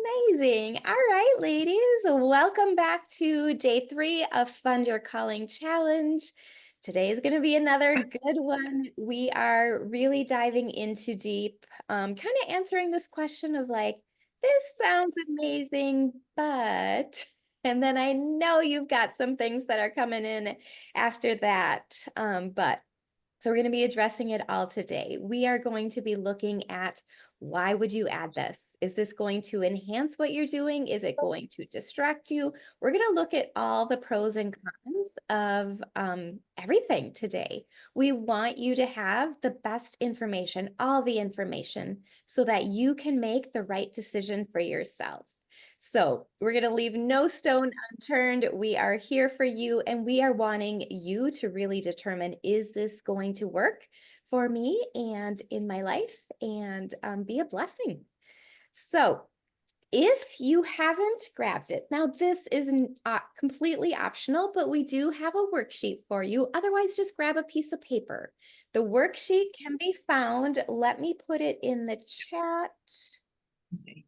Amazing. All right, ladies, welcome back to day 3 of Fund Your Calling Challenge. Today is going to be another good one. We are really diving into deep, kind of answering this question of like, this sounds amazing, but, and then I know you've got some things that are coming in after that, but so we're going to be addressing it all today. We are going to be looking at why would you add this? Is this going to enhance what you're doing? Is it going to distract you? We're going to look at all the pros and cons of everything today. We want you to have the best information, all the information, so that you can make the right decision for yourself. So we're going to leave no stone unturned. We are here for you, and we are wanting you to really determine, is this going to work for me and in my life and be a blessing? So if you haven't grabbed it, now this is completely optional, but we do have a worksheet for you. Otherwise, just grab a piece of paper. The worksheet can be found. Let me put it in the chat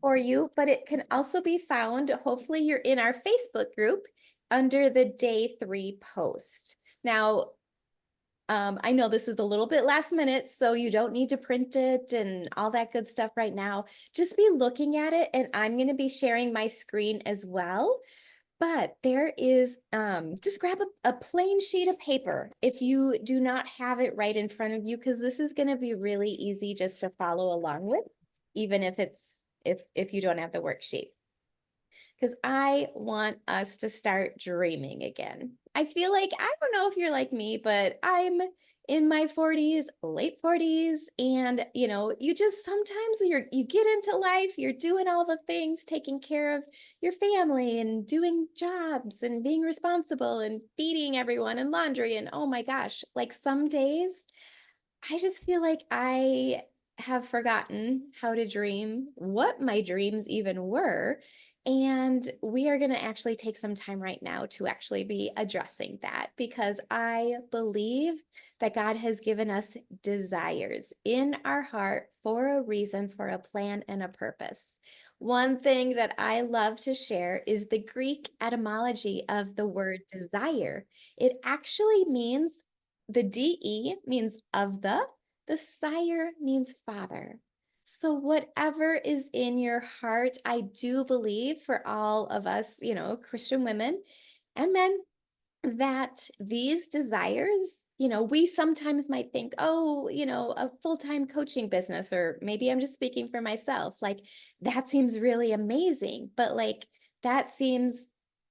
for you, but it can also be found, hopefully you're in our Facebook group under the day 3 post. Now, I know this is a little bit last minute, so you don't need to print it and all that good stuff right now. Just be looking at it, and I'm going to be sharing my screen as well. But there is, just grab a plain sheet of paper if you do not have it right in front of you, because this is going to be really easy just to follow along with, even if if you don't have the worksheet. Because I want us to start dreaming again. I feel like, I don't know if you're like me, but I'm in my 40s, late 40s, and you just sometimes you get into life, you're doing all the things, taking care of your family and doing jobs and being responsible and feeding everyone and laundry, and oh my gosh, like some days I just feel like I have forgotten how to dream, what my dreams even were. And we are going to actually take some time right now to actually be addressing that, because I believe that God has given us desires in our heart for a reason, for a plan and a purpose. One thing that I love to share is the Greek etymology of the word desire. It actually means, the DE means of the sire means father. So whatever is in your heart, I do believe for all of us, Christian women and men, that these desires, we sometimes might think, oh, a full-time coaching business, or maybe I'm just speaking for myself, like that seems really amazing, but like that seems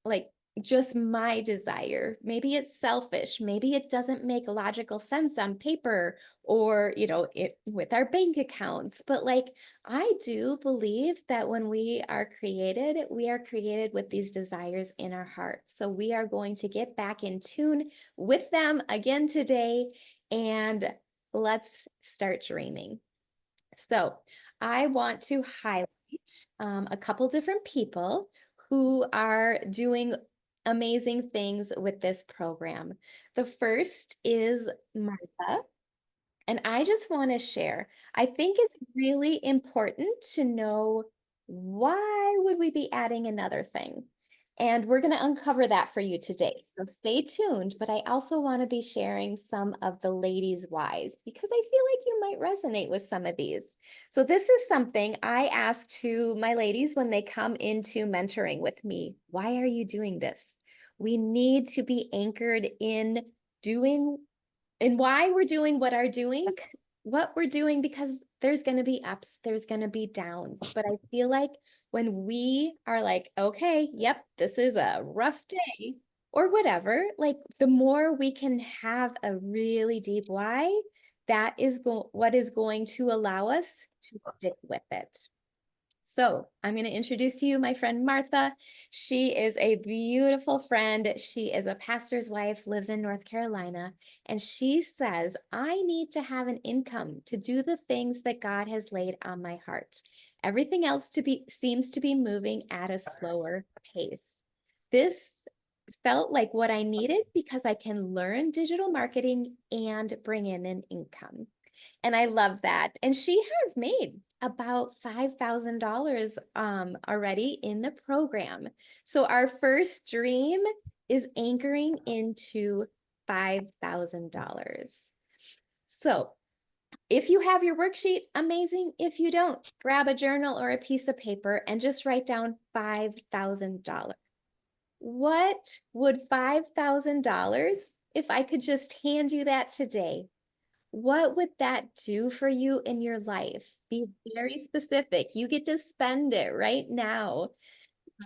like just my desire. Maybe it's selfish. Maybe it doesn't make logical sense on paper, or, with our bank accounts. But like, I do believe that when we are created with these desires in our hearts. So we are going to get back in tune with them again today, and let's start dreaming. So I want to highlight a couple different people who are doing amazing things with this program. The first is Martha. And I just want to share, I think it's really important to know, why would we be adding another thing? And we're going to uncover that for you today. So stay tuned, but I also want to be sharing some of the ladies' whys, because I feel like you might resonate with some of these. So this is something I ask to my ladies when they come into mentoring with me. Why are you doing this? We need to be anchored in doing, and why we're doing what we're doing, because there's going to be ups, there's going to be downs. But I feel like when we are like, okay, yep, this is a rough day or whatever, like the more we can have a really deep why, that is what is going to allow us to stick with it. So I'm going to introduce to you my friend Martha. She is a beautiful friend. She is a pastor's wife, lives in North Carolina, and she says, I need to have an income to do the things that God has laid on my heart. Everything else seems to be moving at a slower pace. This felt like what I needed, because I can learn digital marketing and bring in an income. And I love that. And she has made about $5,000 already in the program. So our first dream is anchoring into $5,000. So if you have your worksheet, amazing. If you don't, grab a journal or a piece of paper and just write down $5,000. What would $5,000, if I could just hand you that today, what would that do for you in your life? Be very specific. You get to spend it right now.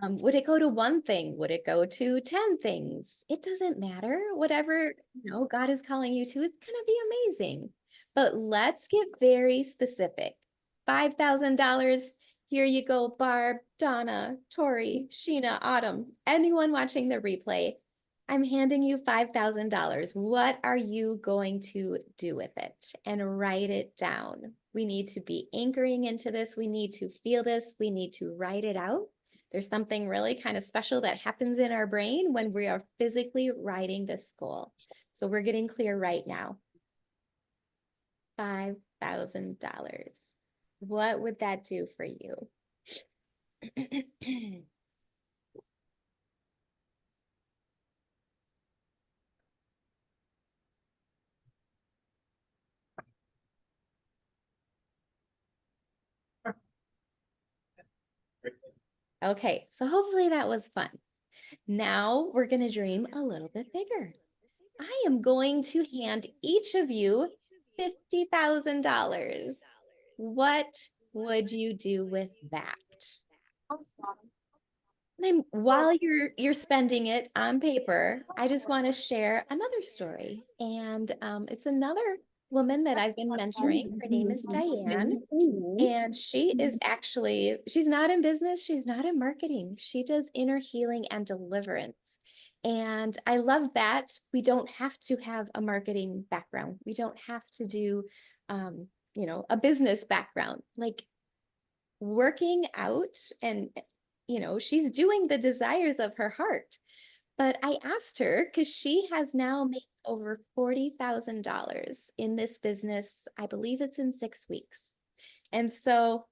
Would it go to one thing? Would it go to 10 things? It doesn't matter. Whatever, God is calling you to, it's going to be amazing. But let's get very specific. $5,000. Here you go, Barb, Donna, Tori, Sheena, Autumn, anyone watching the replay. I'm handing you $5,000. What are you going to do with it? And write it down. We need to be anchoring into this. We need to feel this. We need to write it out. There's something really kind of special that happens in our brain when we are physically writing this goal. So we're getting clear right now. $5,000. What would that do for you? Okay, so hopefully that was fun. Now we're going to dream a little bit bigger. I am going to hand each of you $50,000. What would you do with that? And while you're spending it on paper, I just want to share another story. And it's another woman that I've been mentoring. Her name is Diane. And she is actually, she's not in business, she's not in marketing. She does inner healing and deliverance. And I love that we don't have to have a marketing background. We don't have to do, a business background. Like working out and, she's doing the desires of her heart. But I asked her because she has now made over $40,000 in this business. I believe it's in 6 weeks. And so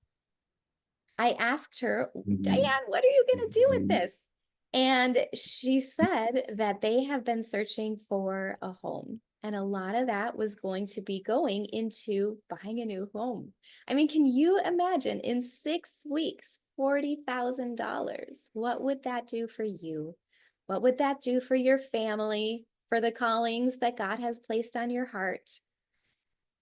I asked her, Diane, what are you going to do with this? And she said that they have been searching for a home. And a lot of that was going to be going into buying a new home. I mean, can you imagine in 6 weeks, $40,000? What would that do for you? What would that do for your family, for the callings that God has placed on your heart?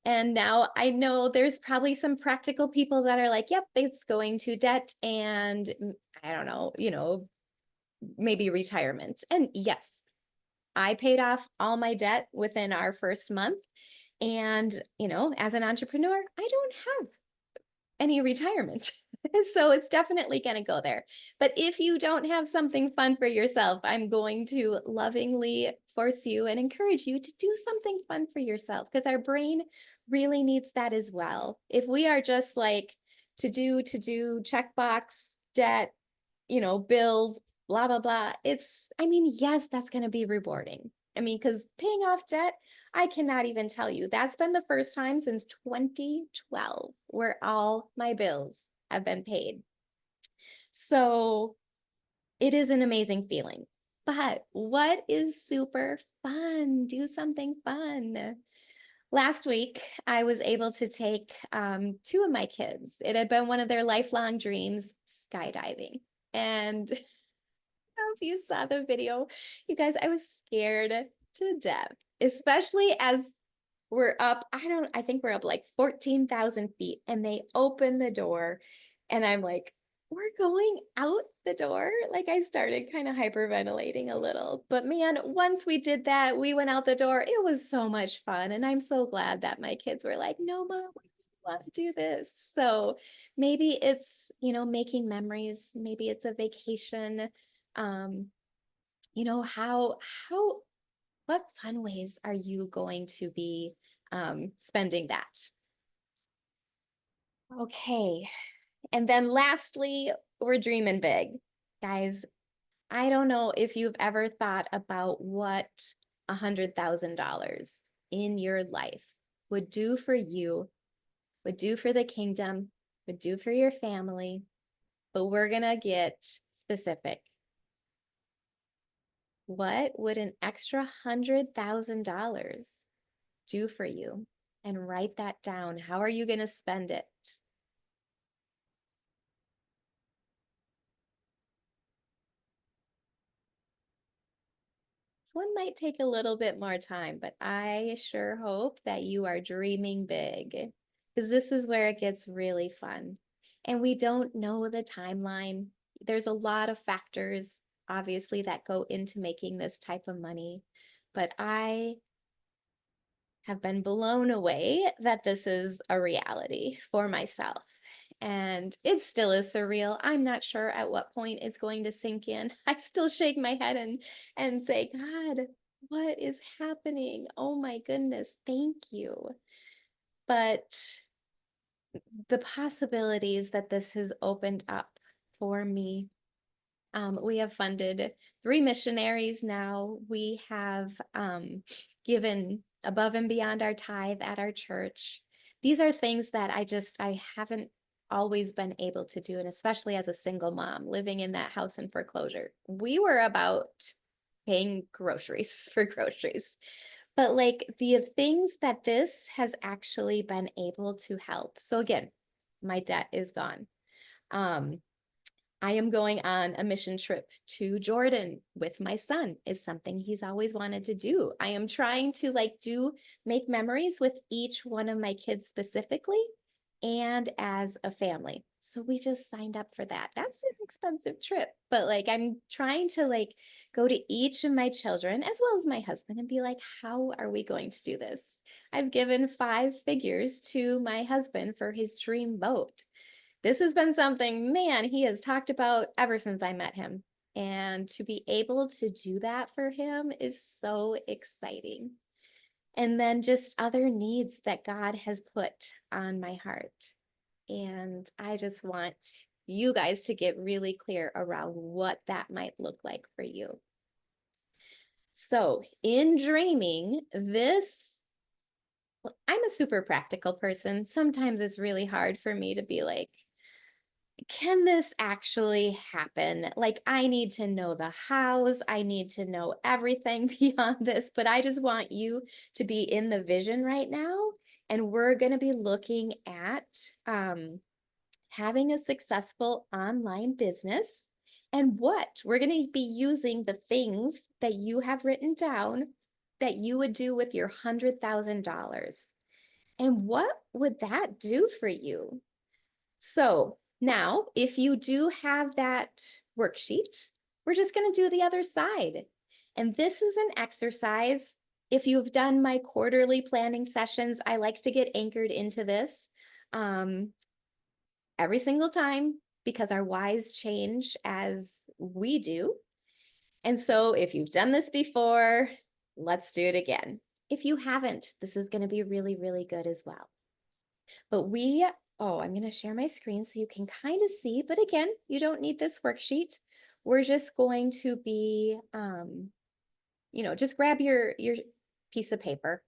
And now I know there's probably some practical people that are like, yep, it's going to debt and I don't know, maybe retirement. And yes, I paid off all my debt within our first month. And, as an entrepreneur, I don't have any retirement. So it's definitely going to go there. But if you don't have something fun for yourself, I'm going to lovingly force you and encourage you to do something fun for yourself because our brain really needs that as well. If we are just like to do, checkbox, debt, bills, blah, blah, blah. Yes, that's going to be rewarding. Because paying off debt, I cannot even tell you. That's been the first time since 2012 where all my bills have been paid. So it is an amazing feeling. But what is super fun? Do something fun. Last week, I was able to take 2 of my kids. It had been one of their lifelong dreams, skydiving. And I don't know if you saw the video, you guys, I was scared to death, especially as we're up, I think we're up like 14,000 feet and they open the door and I'm like, we're going out the door. Like I started kind of hyperventilating a little, but man, once we did that, we went out the door. It was so much fun. And I'm so glad that my kids were like, no, Mom, we want to do this. So maybe it's, making memories. Maybe it's a vacation. How what fun ways are you going to be spending that? Okay. And then lastly, we're dreaming big. Guys, I don't know if you've ever thought about what $100,000 in your life would do for you, would do for the kingdom, would do for your family, but we're gonna get specific. What would an extra $100,000 do for you? And write that down. How are you gonna spend it? This one might take a little bit more time, but I sure hope that you are dreaming big, because this is where it gets really fun. And we don't know the timeline. There's a lot of factors, obviously, that go into making this type of money. But I have been blown away that this is a reality for myself. And it still is surreal. I'm not sure at what point it's going to sink in. I still shake my head and say, God, what is happening? Oh my goodness, thank you. But the possibilities that this has opened up for me. We have funded 3 missionaries now. We have given above and beyond our tithe at our church. These are things that I haven't always been able to do, and especially as a single mom living in that house in foreclosure. We were about paying groceries for groceries. But like the things that this has actually been able to help. So again, my debt is gone. Um, I am going on a mission trip to Jordan with my son. It's something he's always wanted to do. I am trying to make memories with each one of my kids specifically and as a family. So we just signed up for that. That's an expensive trip, but I'm trying to go to each of my children as well as my husband and be like, how are we going to do this? I've given 5 figures to my husband for his dream boat. This has been something, man, he has talked about ever since I met him. And to be able to do that for him is so exciting. And then just other needs that God has put on my heart. And I just want you guys to get really clear around what that might look like for you. So in dreaming, I'm a super practical person. Sometimes it's really hard for me to be like, can this actually happen? I need to know the hows. I need to know everything beyond this, but I just want you to be in the vision right now. And we're going to be looking at having a successful online business and what we're going to be using the things that you have written down that you would do with your $100,000. And what would that do for you? So now, if you do have that worksheet, we're just going to do the other side. And this is an exercise. If you've done my quarterly planning sessions, I like to get anchored into this every single time because our whys change as we do. And so if you've done this before, let's do it again. If you haven't, this is going to be really, really good as well. But I'm going to share my screen so you can kind of see, but again, you don't need this worksheet. We're just going to be, just grab your piece of paper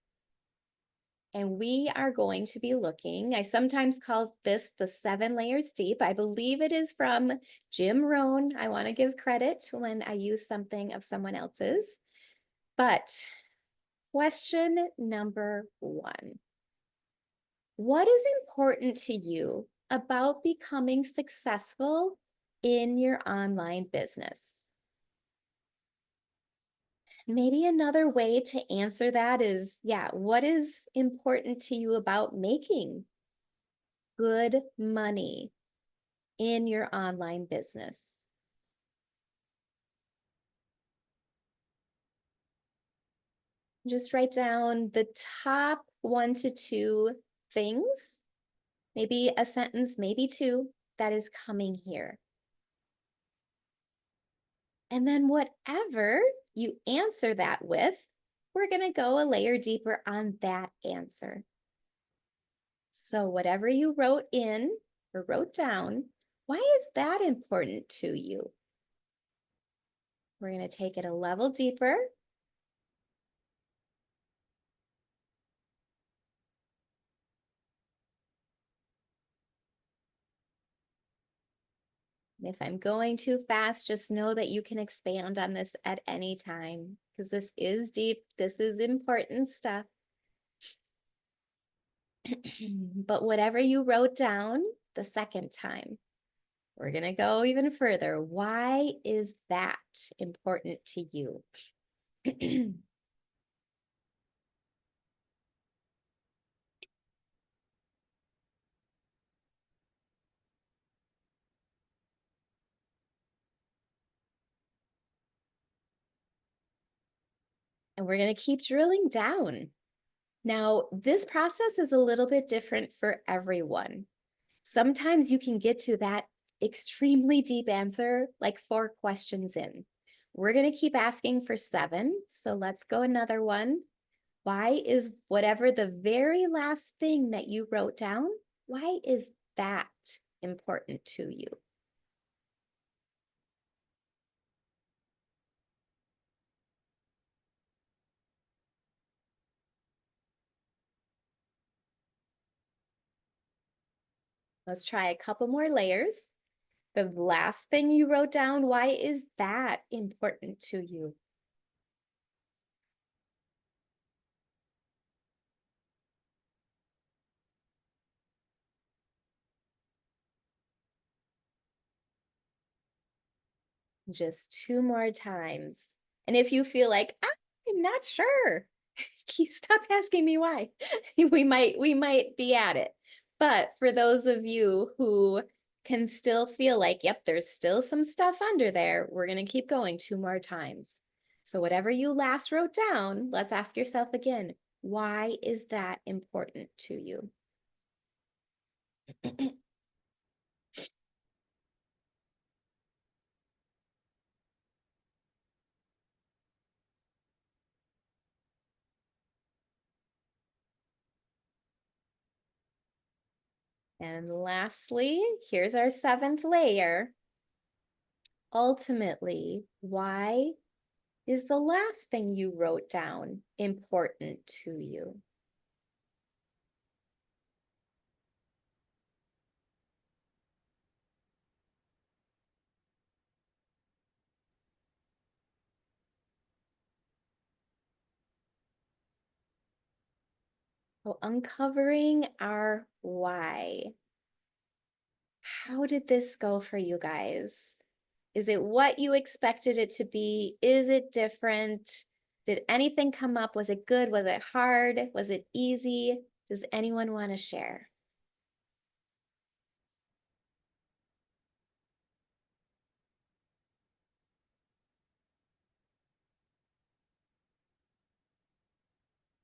and we are going to be looking, I sometimes call this the 7 layers deep. I believe it is from Jim Rohn. I want to give credit when I use something of someone else's. But question number 1. What is important to you about becoming successful in your online business? Maybe another way to answer that is, what is important to you about making good money in your online business? Just write down the top 1 to 2 things, maybe a sentence, maybe 2, that is coming here. And then whatever you answer that with, we're going to go a layer deeper on that answer. So whatever you wrote in or wrote down, why is that important to you? We're going to take it a level deeper. If I'm going too fast, just know that you can expand on this at any time because this is deep. This is important stuff. But whatever you wrote down the second time, we're going to go even further. Why is that important to you? And we're going to keep drilling down. Now, this process is a little bit different for everyone. Sometimes you can get to that extremely deep answer like 4 questions in. We're going to keep asking for 7. So let's go another one. Why is whatever the very last thing that you wrote down, why is that important to you? Let's try a couple more layers. The last thing you wrote down, why is that important to you? Just 2 more times. And if you feel like, I'm not sure, stop asking me why. we might be at it. But for those of you who can still feel like, yep, there's still some stuff under there, we're going to keep going 2 more times. So whatever you last wrote down, let's ask yourself again, why is that important to you? And lastly, here's our 7th layer. Ultimately, why is the last thing you wrote down important to you? So uncovering our why. How did this go for you guys? Is it what you expected it to be? Is it different? Did anything come up? Was it good? Was it hard? Was it easy? Does anyone want to share?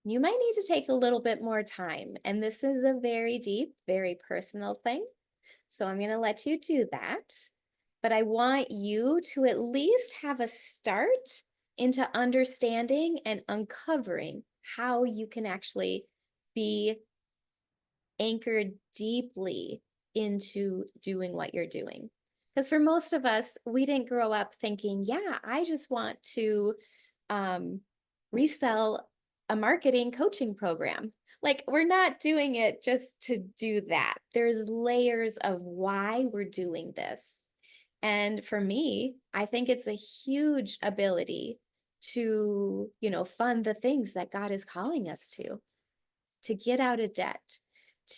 You might need to take a little bit more time. And this is a very deep, very personal thing. So I'm going to let you do that. But I want you to at least have a start into understanding and uncovering how you can actually be anchored deeply into doing what you're doing. Because for most of us, we didn't grow up thinking, yeah, I just want to um, resell a marketing coaching program. Like, we're not doing it just to do that. There's layers of why we're doing this. And for me, I think it's a huge ability to, fund the things that God is calling us to get out of debt,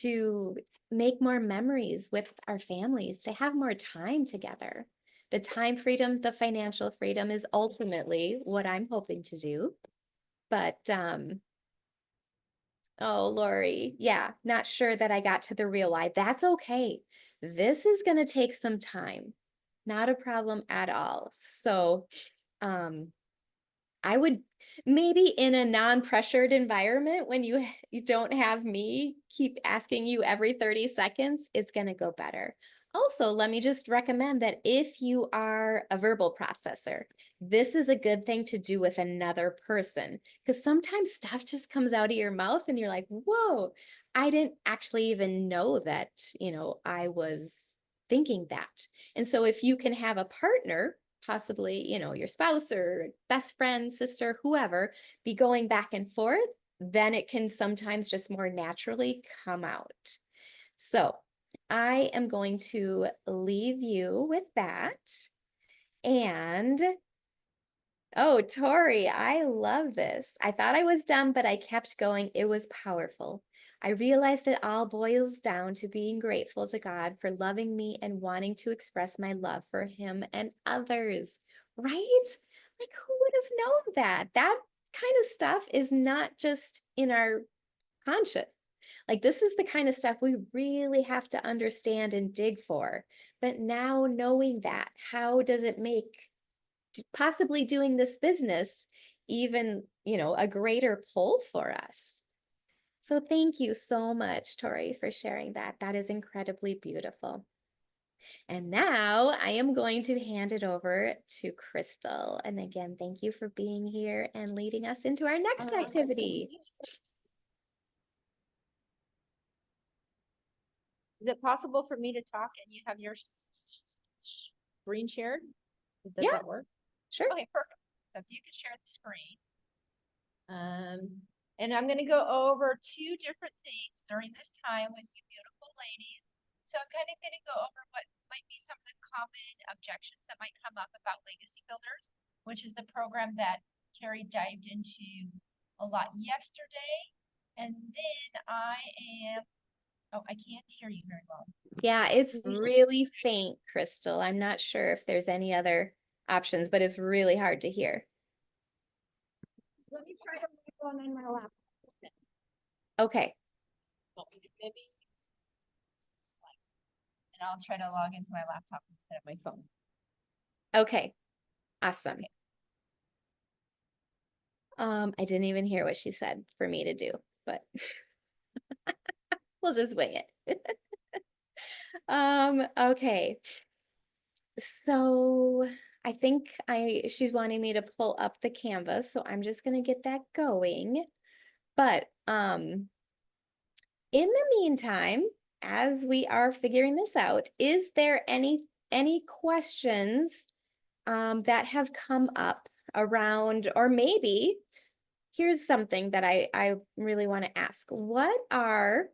to make more memories with our families, to have more time together. The time freedom, the financial freedom is ultimately what I'm hoping to do. But oh, Lori, yeah, not sure that I got to the real why. That's okay. This is going to take some time. Not a problem at all. So, um, I would maybe in a non-pressured environment when you don't have me keep asking you every 30 seconds, it's going to go better. Also, let me just recommend that if you are a verbal processor, this is a good thing to do with another person because sometimes stuff just comes out of your mouth and you're like, whoa, I didn't actually even know that, I was thinking that. And so if you can have a partner, possibly, your spouse or best friend, sister, whoever, be going back and forth, then it can sometimes just more naturally come out. So I am going to leave you with that. And oh, Tori, I love this. I thought I was dumb, but I kept going. It was powerful. I realized it all boils down to being grateful to God for loving me and wanting to express my love for him and others. Right? Like, who would have known that? That kind of stuff is not just in our conscious. Like, this is the kind of stuff we really have to understand and dig for. But now knowing that, how does it make possibly doing this business even, a greater pull for us? So thank you so much, Tori, for sharing that. That is incredibly beautiful. And now I am going to hand it over to Crystal. And again, thank you for being here and leading us into our next activity. Is it possible for me to talk and you have your screen shared? Does that work? Sure. Okay, perfect. So if you could share the screen. And I'm going to go over 2 different things during this time with you beautiful ladies. So I'm kind of going to go over what might be some of the common objections that might come up about Legacy Builders, which is the program that Kari dived into a lot yesterday. And then I can't hear you very well. Yeah, it's really faint, Crystal. I'm not sure if there's any other options, but it's really hard to hear. Let me try to log on my laptop. Okay. Maybe, and I'll try to log into my laptop instead of my phone. Okay. Awesome. Okay. I didn't even hear what she said for me to do, but we'll just wing it. Okay. So I think she's wanting me to pull up the canvas, so I'm just gonna get that going. But in the meantime, as we are figuring this out, is there any questions that have come up around, or maybe here's something that I really want to ask. How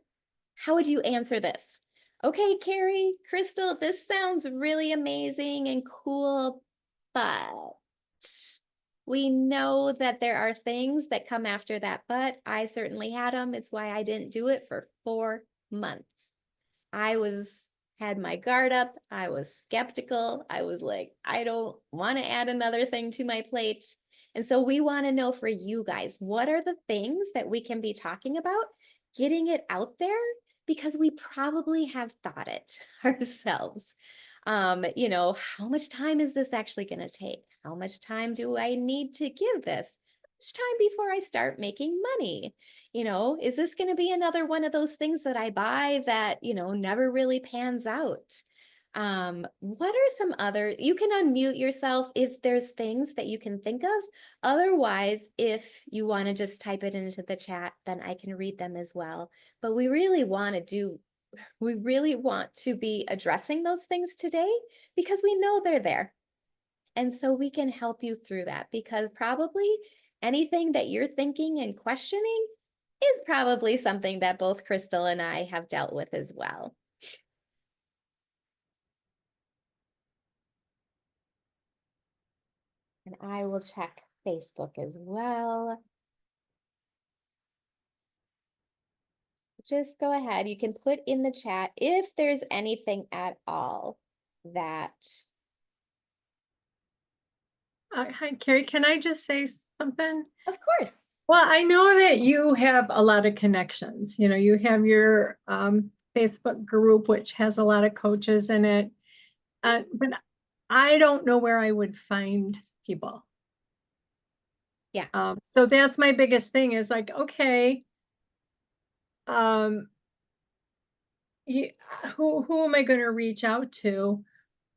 would you answer this? Okay, Kari, Crystal, this sounds really amazing and cool, but we know that there are things that come after that, but I certainly had them. It's why I didn't do it for 4 months. I had my guard up. I was skeptical. I was like, I don't want to add another thing to my plate. And so we want to know for you guys, what are the things that we can be talking about, getting it out there, because we probably have thought it ourselves. How much time is this actually going to take? How much time do I need to give this? How much time before I start making money? Is this going to be another one of those things that I buy that, never really pans out? What are some other, you can unmute yourself if there's things that you can think of. Otherwise, if you want to just type it into the chat, then I can read them as well. But we really want to be addressing those things today because we know they're there. And so we can help you through that, because probably anything that you're thinking and questioning is probably something that both Crystal and I have dealt with as well. And I will check Facebook as well. Just go ahead. You can put in the chat if there's anything at all that. Hi, Kari, can I just say something? Of course. Well, I know that you have a lot of connections. You have your Facebook group, which has a lot of coaches in it. But I don't know where I would find people. Yeah. So that's my biggest thing is like, okay, who am I going to reach out to?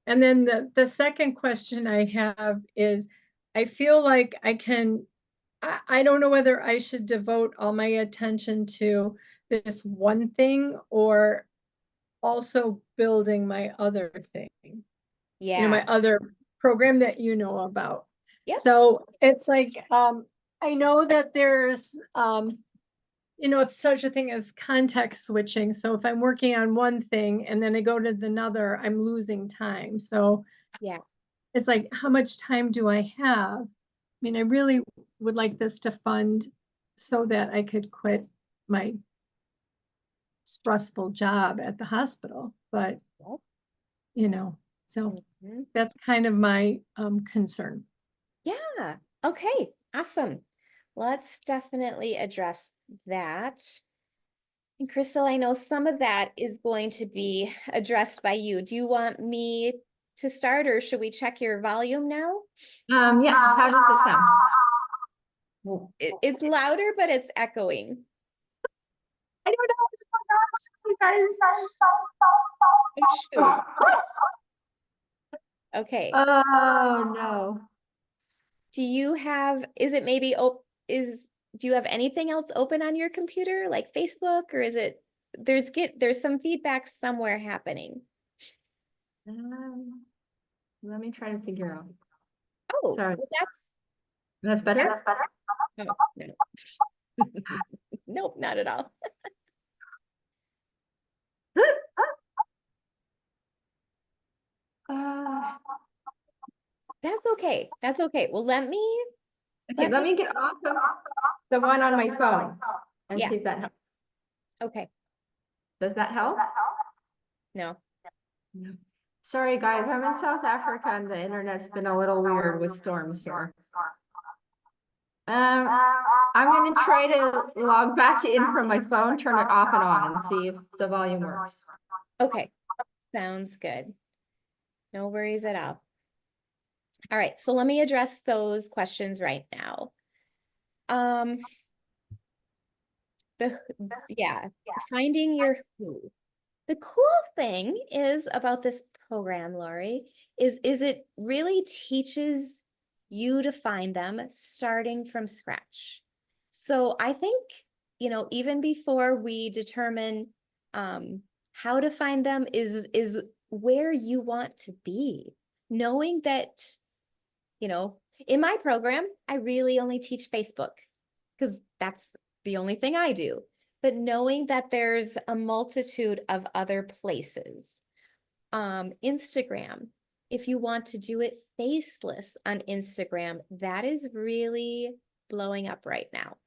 And then the second question I have is, I feel like I don't know whether I should devote all my attention to this one thing or also building my other thing. Yeah. My other program that you know about. Yep. So it's like, I know that there's, it's such a thing as context switching. So if I'm working on one thing and then I go to another, I'm losing time. So Yeah. it's like, how much time do I have? I mean, I really would like this to fund so that I could quit my stressful job at the hospital. But, you know, so Mhm. that's kind of my concern. Yeah. Okay. Awesome. Let's definitely address that. And Crystal, I know some of that is going to be addressed by you. Do you want me to start or should we check your volume now? Yeah, how does this sound? It's louder, but it's echoing. I don't know what's going on, guys. Oh, shoot. Okay. Oh no. Do you have, is it maybe, do you have anything else open on your computer, like Facebook, or is it, there's some feedback somewhere happening. Let me try to figure out. Oh, Sorry. well, That's better? That's better. no, no. Nope, not at all. Uh, That's okay. That's okay. Well, okay, let me get off of the one on my phone and yeah, see if that helps. okay. Does that help? No. No. Sorry, guys, I'm in South Africa and the internet's been a little weird with storms here. I'm gonna try to log back in from my phone, turn it off and on and see if the volume works. Okay. Sounds good. No worries at all. All right, so let me address those questions right now. Um, yeah, finding your who. The cool thing is about this program, Lori, is it really teaches you to find them starting from scratch. So I think, even before we determine how to find them is where you want to be. Knowing that, in my program, I really only teach Facebook because that's the only thing I do. But knowing that there's a multitude of other places. Instagram, if you want to do it faceless on Instagram, that is really blowing up right now.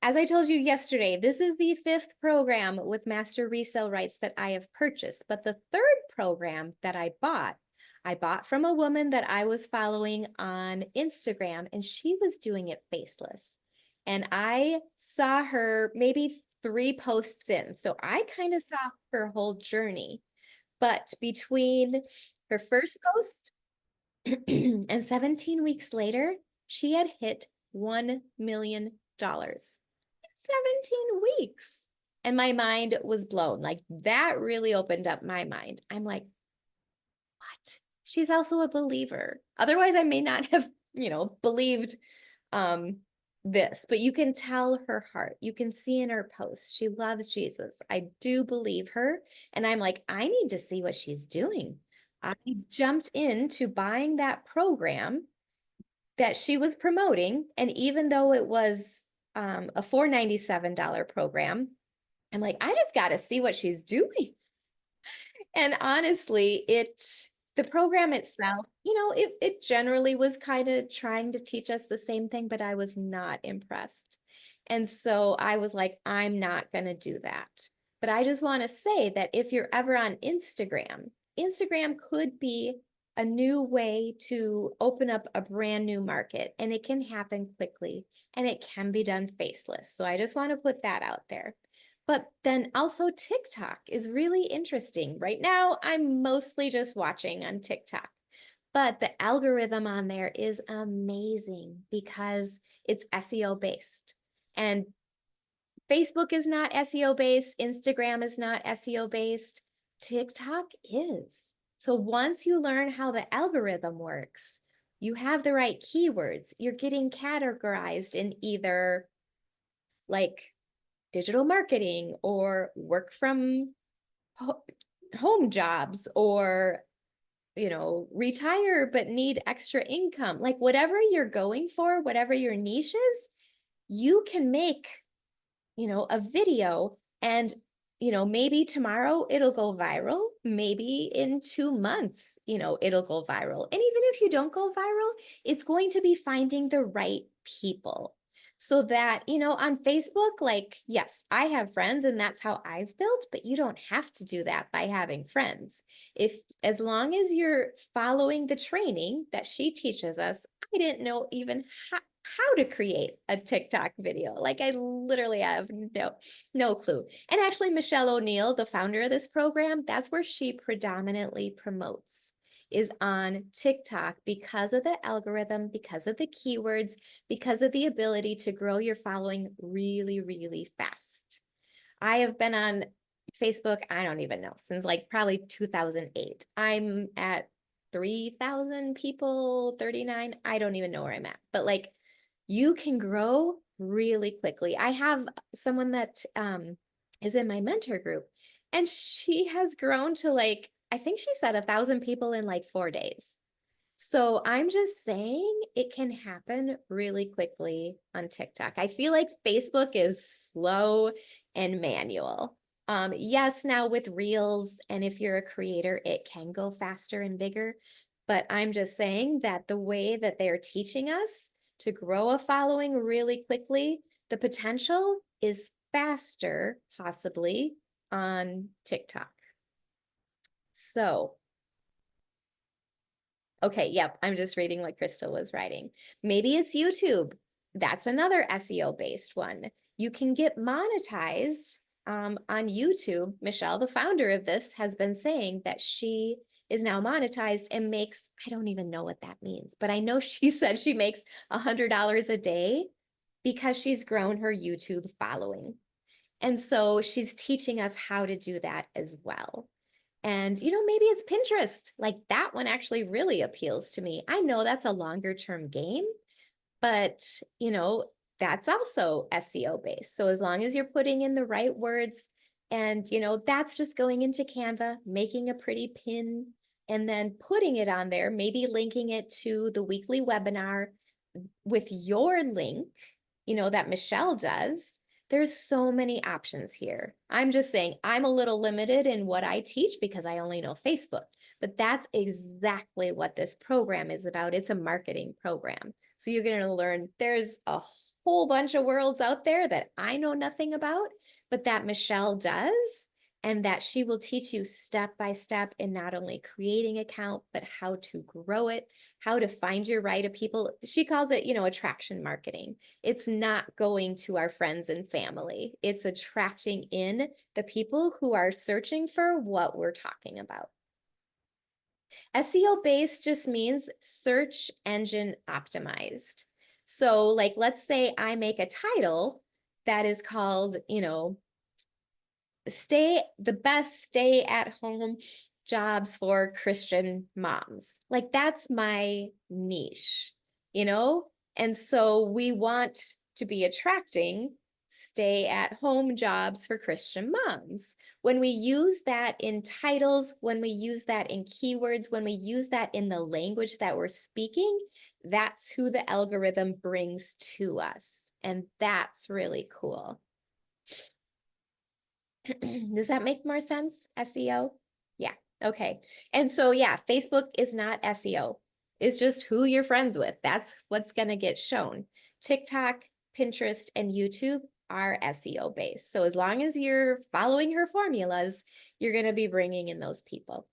As I told you yesterday, this is the 5th program with master resale rights that I have purchased, but the 3rd program that I bought from a woman that I was following on Instagram, and she was doing it faceless. And I saw her maybe 3 posts in, so I kind of saw her whole journey. But between her first post and 17 weeks later, she had hit $1 million. 17 weeks. And my mind was blown. Like that really opened up my mind. I'm like, what? She's also a believer. Otherwise, I may not have, believed um this, but you can tell her heart. You can see in her posts. She loves Jesus. I do believe her. And I'm like, I need to see what she's doing. I jumped into buying that program that she was promoting. And even though it was a $497 program, I'm like, I just got to see what she's doing. And honestly, the program itself, it generally was kind of trying to teach us the same thing, but I was not impressed. And so I was like, I'm not going to do that. But I just want to say that if you're ever on Instagram could be a new way to open up a brand new market, and it can happen quickly and it can be done faceless. So I just want to put that out there. But then also TikTok is really interesting. Right now, I'm mostly just watching on TikTok, but the algorithm on there is amazing because it's SEO based. And Facebook is not SEO based, Instagram is not SEO based, TikTok is. So once you learn how the algorithm works, you have the right keywords, you're getting categorized in either like digital marketing or work from home jobs or retire but need extra income, like whatever you're going for, whatever your niche is, you can make a video, and maybe tomorrow it'll go viral, maybe in 2 months, it'll go viral. And even if you don't go viral, it's going to be finding the right people. So that, on Facebook, like, yes, I have friends and that's how I've built, but you don't have to do that by having friends. As long as you're following the training that she teaches us, I didn't know even how to create a TikTok video. Like, I literally have no clue. And actually, Michelle O'Neill, the founder of this program, that's where she predominantly promotes, is on TikTok, because of the algorithm, because of the keywords, because of the ability to grow your following really, really fast. I have been on Facebook, I don't even know, since like probably 2008. I'm at 3,000 people, 39. I don't even know where I'm at, but like, you can grow really quickly. I have someone that is in my mentor group, and she has grown to, like, I think she said 1,000 people in like 4 days. So I'm just saying it can happen really quickly on TikTok. I feel like Facebook is slow and manual. Yes, now with Reels, and if you're a creator, it can go faster and bigger. But I'm just saying that the way that they're teaching us to grow a following really quickly, the potential is faster, possibly, on TikTok. So okay, yep, I'm just reading what Crystal was writing. Maybe it's YouTube. That's another SEO based one. You can get monetized on YouTube. Michelle, the founder of this, has been saying that she is now monetized and makes, I don't even know what that means, but I know she said she makes $100 a day because she's grown her YouTube following. And so she's teaching us how to do that as well. And, maybe it's Pinterest. Like, that one actually really appeals to me. I know that's a longer term game, but, that's also SEO based. So as long as you're putting in the right words, and, that's just going into Canva, making a pretty pin, and then putting it on there, maybe linking it to the weekly webinar with your link, that Michelle does. There's so many options here. I'm just saying I'm a little limited in what I teach because I only know Facebook, but that's exactly what this program is about. It's a marketing program. So you're going to learn there's a whole bunch of worlds out there that I know nothing about, but that Michelle does, and that she will teach you step by step in not only creating an account, but how to grow it, how to find your right people. She calls it, attraction marketing. It's not going to our friends and family. It's attracting in the people who are searching for what we're talking about. SEO based just means search engine optimized. So, like, let's say I make a title that is called, the best stay at home jobs for Christian moms. Like, that's my niche, you know? And so we want to be attracting stay at home jobs for Christian moms. When we use that in titles, when we use that in keywords, when we use that in the language that we're speaking, that's who the algorithm brings to us. And that's really cool. Does that make more sense? SEO? Yeah. Okay. And so, yeah, Facebook is not SEO. It's just who you're friends with. That's what's going to get shown. TikTok, Pinterest, and YouTube are SEO based. So as long as you're following her formulas, you're going to be bringing in those people.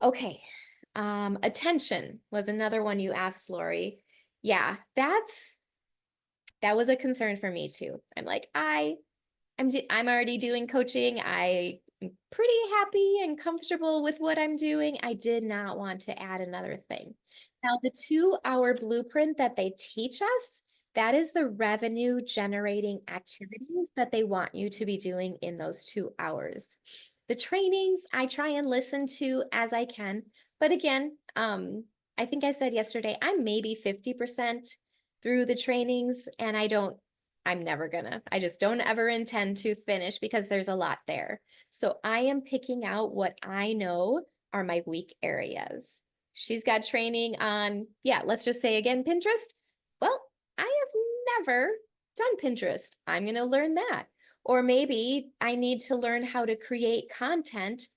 Okay. Attention was another one you asked, Lori. Yeah, that was a concern for me too. I'm like, I'm already doing coaching. I'm pretty happy and comfortable with what I'm doing. I did not want to add another thing. Now, the 2-hour blueprint that they teach us, that is the revenue generating activities that they want you to be doing in those 2 hours. The trainings I try and listen to as I can. But again, I think I said yesterday, I'm maybe 50% through the trainings, and I just don't ever intend to finish because there's a lot there. So I am picking out what I know are my weak areas. She's got training on, yeah, let's just say again, Pinterest. Well, I have never on Pinterest. I'm going to learn that. Or maybe I need to learn how to create content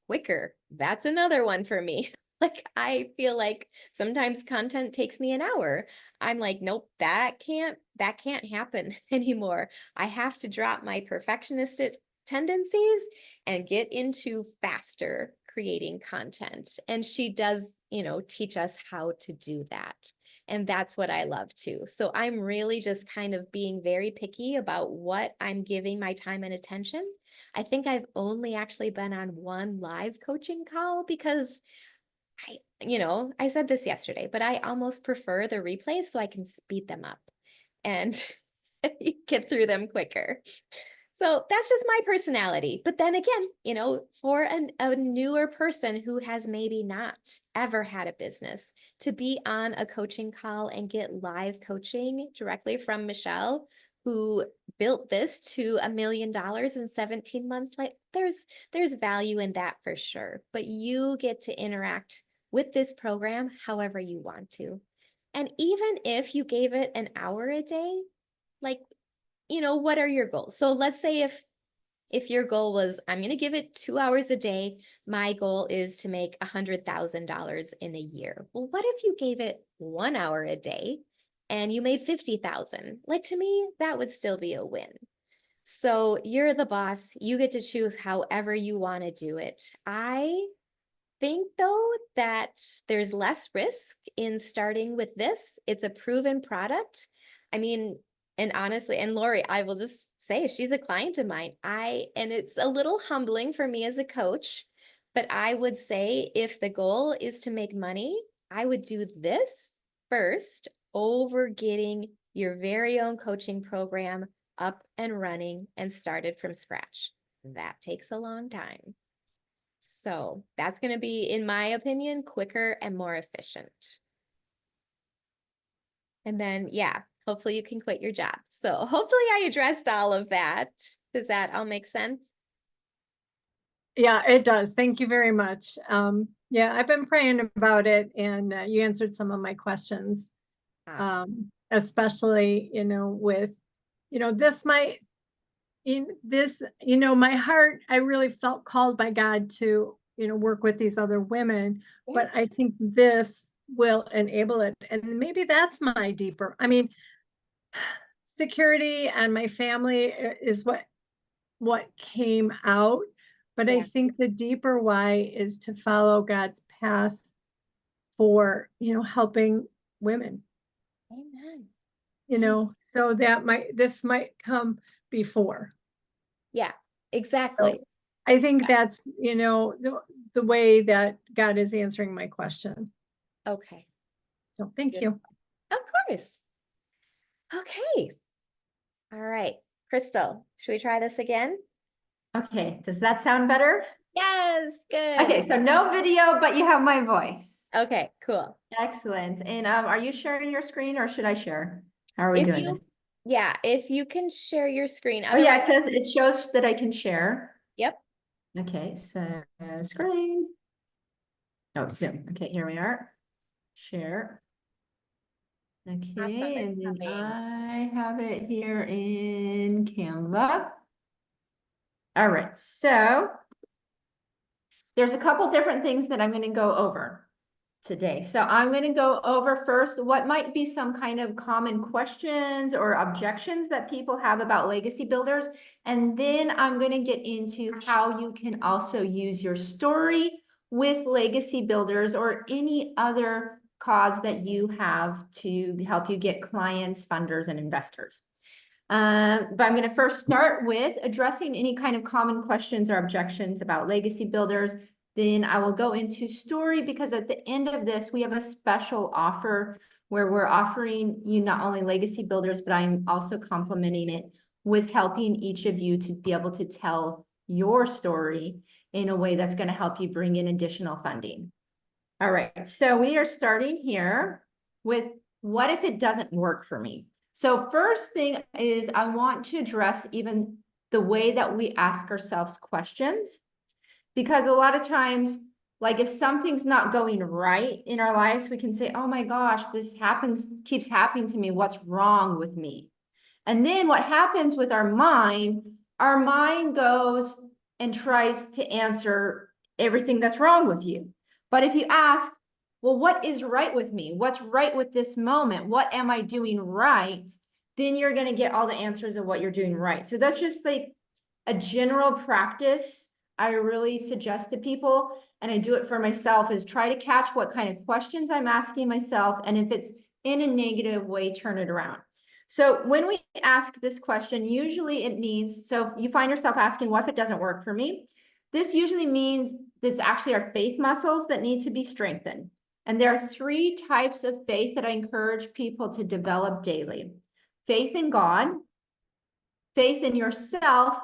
quicker. That's another one for me. Like I feel like sometimes content takes me an hour. I'm like, nope, that can't happen anymore. I have to drop my perfectionistic tendencies and get into faster creating content. And she does, teach us how to do that. And that's what I love too. So I'm really just kind of being very picky about what I'm giving my time and attention. I think I've only actually been on one live coaching call because I said this yesterday, but I almost prefer the replays so I can speed them up and get through them quicker. So that's just my personality. But then again, for a newer person who has maybe not ever had a business to be on a coaching call and get live coaching directly from Michelle, who built this to $1 million in 17 months, like there's value in that for sure. But you get to interact with this program however you want to. And even if you gave it an hour a day, like what are your goals? So let's say if your goal was, I'm going to give it 2 hours a day, my goal is to make $100,000 in a year. Well, what if you gave it 1 hour a day and you made 50,000? Like to me, that would still be a win. So you're the boss. You get to choose however you want to do it. I think though that there's less risk in starting with this. It's a proven product. I mean, and honestly, and Lori, I will just say she's a client of mine. And it's a little humbling for me as a coach, but I would say if the goal is to make money, I would do this first over getting your very own coaching program up and running and started from scratch. That takes a long time. So that's going to be, in my opinion, quicker and more efficient. And then, yeah, hopefully you can quit your job. So hopefully I addressed all of that. Does that all make sense? Yeah, it does. Thank you very much. Yeah, I've been praying about it, and you answered some of my questions, Awesome. especially, with, this might, my heart, I really felt called by God to, work with these other women, Yeah, but I think this will enable it. And maybe that's my deeper, security and my family is what came out. But I yeah. think the deeper why is to follow God's path for, helping women, Amen. Amen. so this might come before. Yeah, So exactly. I think Yeah. that's, the way that God is answering my question. Okay. So thank Good. you. Of course. Okay. All right. Crystal, should we try this again? Okay, does that sound better? Yes, good. Okay, so no video, but you have my voice. Okay, cool. Excellent. And are you sharing your screen or should I share? How are we If doing you, this? yeah, if you can share your screen, Oh yeah, otherwise, it shows that I can share. yep. Okay, so screen. Oh, Zoom. Okay, here we are. Share. Awesome. Okay, It's and then coming. I have it here in Canva. All right, so there's a couple different things that I'm going to go over today. So I'm going to go over first what might be some kind of common questions or objections that people have about legacy builders. And then I'm going to get into how you can also use your story with legacy builders or any other cause that you have to help you get clients, funders, and investors. But I'm going to first start with addressing any kind of common questions or objections about legacy builders. Then I will go into story because at the end of this, we have a special offer where we're offering you not only legacy builders, but I'm also complementing it with helping each of you to be able to tell your story in a way that's going to help you bring in additional funding. All right, so we are starting here with what if it doesn't work for me? So first thing is I want to address even the way that we ask ourselves questions, because a lot of times, like if something's not going right in our lives, we can say, oh my gosh, this keeps happening to me. What's wrong with me? And then what happens with our mind goes and tries to answer everything that's wrong with you. But if you ask, well, what is right with me? What's right with this moment? What am I doing right? Then you're going to get all the answers of what you're doing right. So that's just like a general practice I really suggest to people, and I do it for myself, is try to catch what kind of questions I'm asking myself, and if it's in a negative way, turn it around. So when we ask this question, usually it means, so if you find yourself asking, what if it doesn't work for me? This usually means this actually are faith muscles that need to be strengthened. And there are 3 types of faith that I encourage people to develop daily: faith in God, faith in yourself,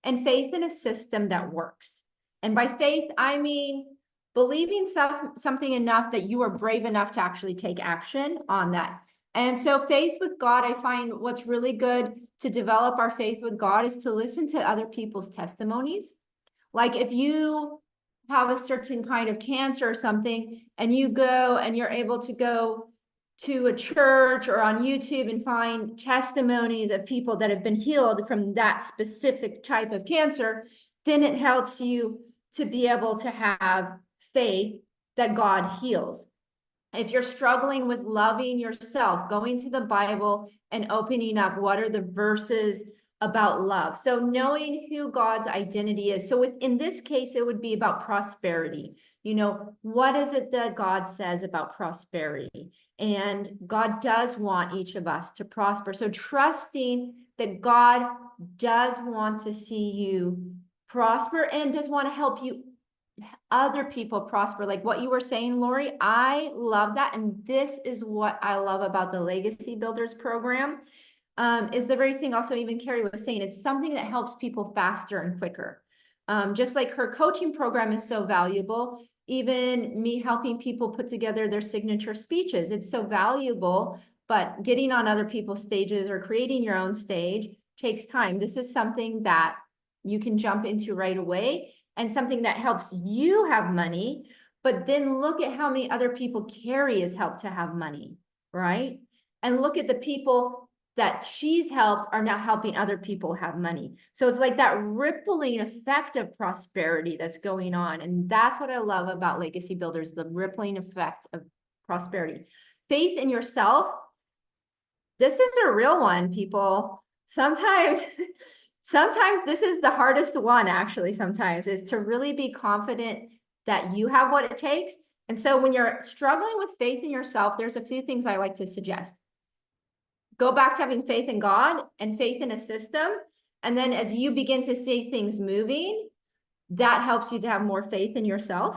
and faith in a system that works. And by faith, I mean believing something enough that you are brave enough to actually take action on that. And so faith with God, I find what's really good to develop our faith with God is to listen to other people's testimonies. Like if you have a certain kind of cancer or something, and you go and you're able to go to a church or on YouTube and find testimonies of people that have been healed from that specific type of cancer, then it helps you to be able to have faith that God heals. If you're struggling with loving yourself, going to the Bible and opening up what are the verses about love. So knowing who God's identity is. So in this case, it would be about prosperity. You know, what is it that God says about prosperity? And God does want each of us to prosper. So trusting that God does want to see you prosper and does want to help you other people prosper. Like what you were saying, Lori, I love that. And this is what I love about the Legacy Builders program, is the very thing also even Kari was saying, it's something that helps people faster and quicker. Just like her coaching program is so valuable, even me helping people put together their signature speeches, it's so valuable, but getting on other people's stages or creating your own stage takes time. This is something that you can jump into right away, and something that helps you have money, but then look at how many other people Kari has helped to have money, right? And look at the people that she's helped are now helping other people have money. So it's like that rippling effect of prosperity that's going on. And that's what I love about Legacy Builders, the rippling effect of prosperity. Faith in yourself. This is a real one, people. Sometimes this is the hardest one, actually, sometimes, is to really be confident that you have what it takes. And so when you're struggling with faith in yourself, there's a few things I like to suggest. Go back to having faith in God and faith in a system. And then as you begin to see things moving, that helps you to have more faith in yourself.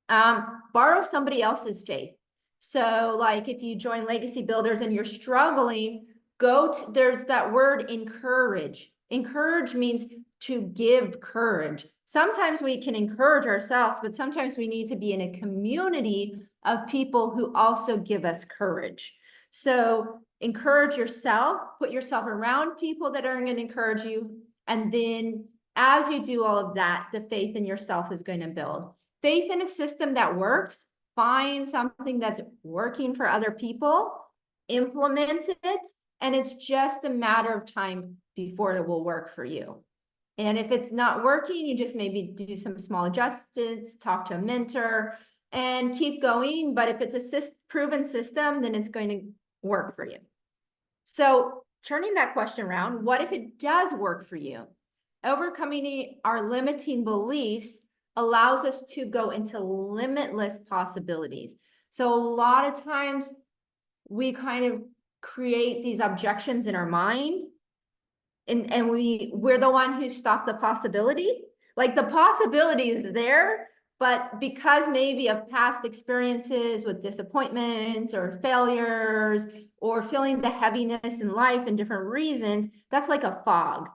Borrow somebody else's faith. So like if you join Legacy Builders and you're struggling, there's that word encourage. Encourage means to give courage. Sometimes we can encourage ourselves, but sometimes we need to be in a community of people who also give us courage. So encourage yourself, put yourself around people that are going to encourage you. And then as you do all of that, the faith in yourself is going to build. Faith in a system that works. Find something that's working for other people, implement it, and it's just a matter of time before it will work for you. And if it's not working, you just maybe do some small adjustments, talk to a mentor, and keep going. But if it's a proven system, then it's going to work for you. So turning that question around, what if it does work for you? Overcoming our limiting beliefs allows us to go into limitless possibilities. So a lot of times we kind of create these objections in our mind, and we're the one who stopped the possibility. Like the possibility is there, but because maybe of past experiences with disappointments or failures or feeling the heaviness in life and different reasons, that's like a fog.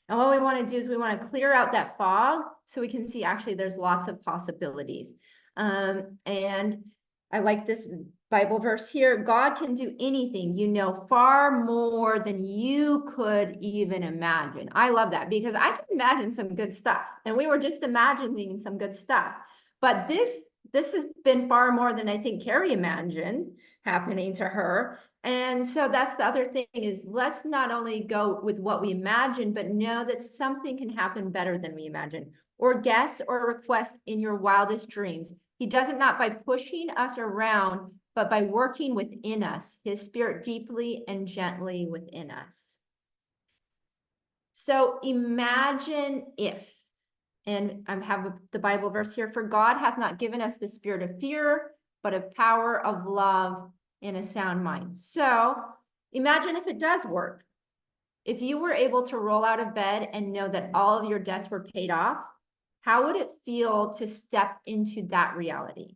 And what we want to do is we want to clear out that fog so we can see actually there's lots of possibilities. And I like this Bible verse here. God can do anything, you know, far more than you could even imagine. I love that because I can imagine some good stuff. And we were just imagining some good stuff. But this has been far more than I think Kari imagined happening to her. And so that's the other thing is let's not only go with what we imagine, but know that something can happen better than we imagine, or guess or request in your wildest dreams. He does it not by pushing us around, but by working within us, his spirit deeply and gently within us. So imagine if, and I have the Bible verse here, for God hath not given us the spirit of fear, but of power, of love, and a sound mind. So imagine if it does work. If you were able to roll out of bed and know that all of your debts were paid off, how would it feel to step into that reality?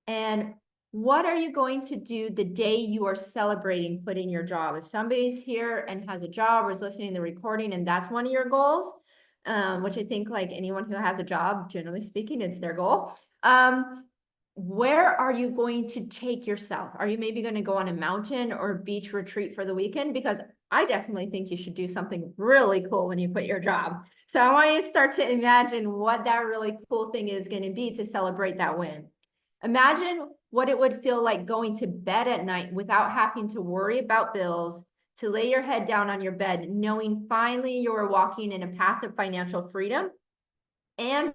And what are you going to do the day you are celebrating quitting your job? If somebody's here and has a job or is listening to the recording and that's one of your goals, which I think like anyone who has a job, generally speaking, it's their goal. Where are you going to take yourself? Are you maybe going to go on a mountain or beach retreat for the weekend? Because I definitely think you should do something really cool when you quit your job. So I want you to start to imagine what that really cool thing is going to be to celebrate that win. Imagine what it would feel like going to bed at night without having to worry about bills, to lay your head down on your bed, knowing finally you're walking in a path of financial freedom and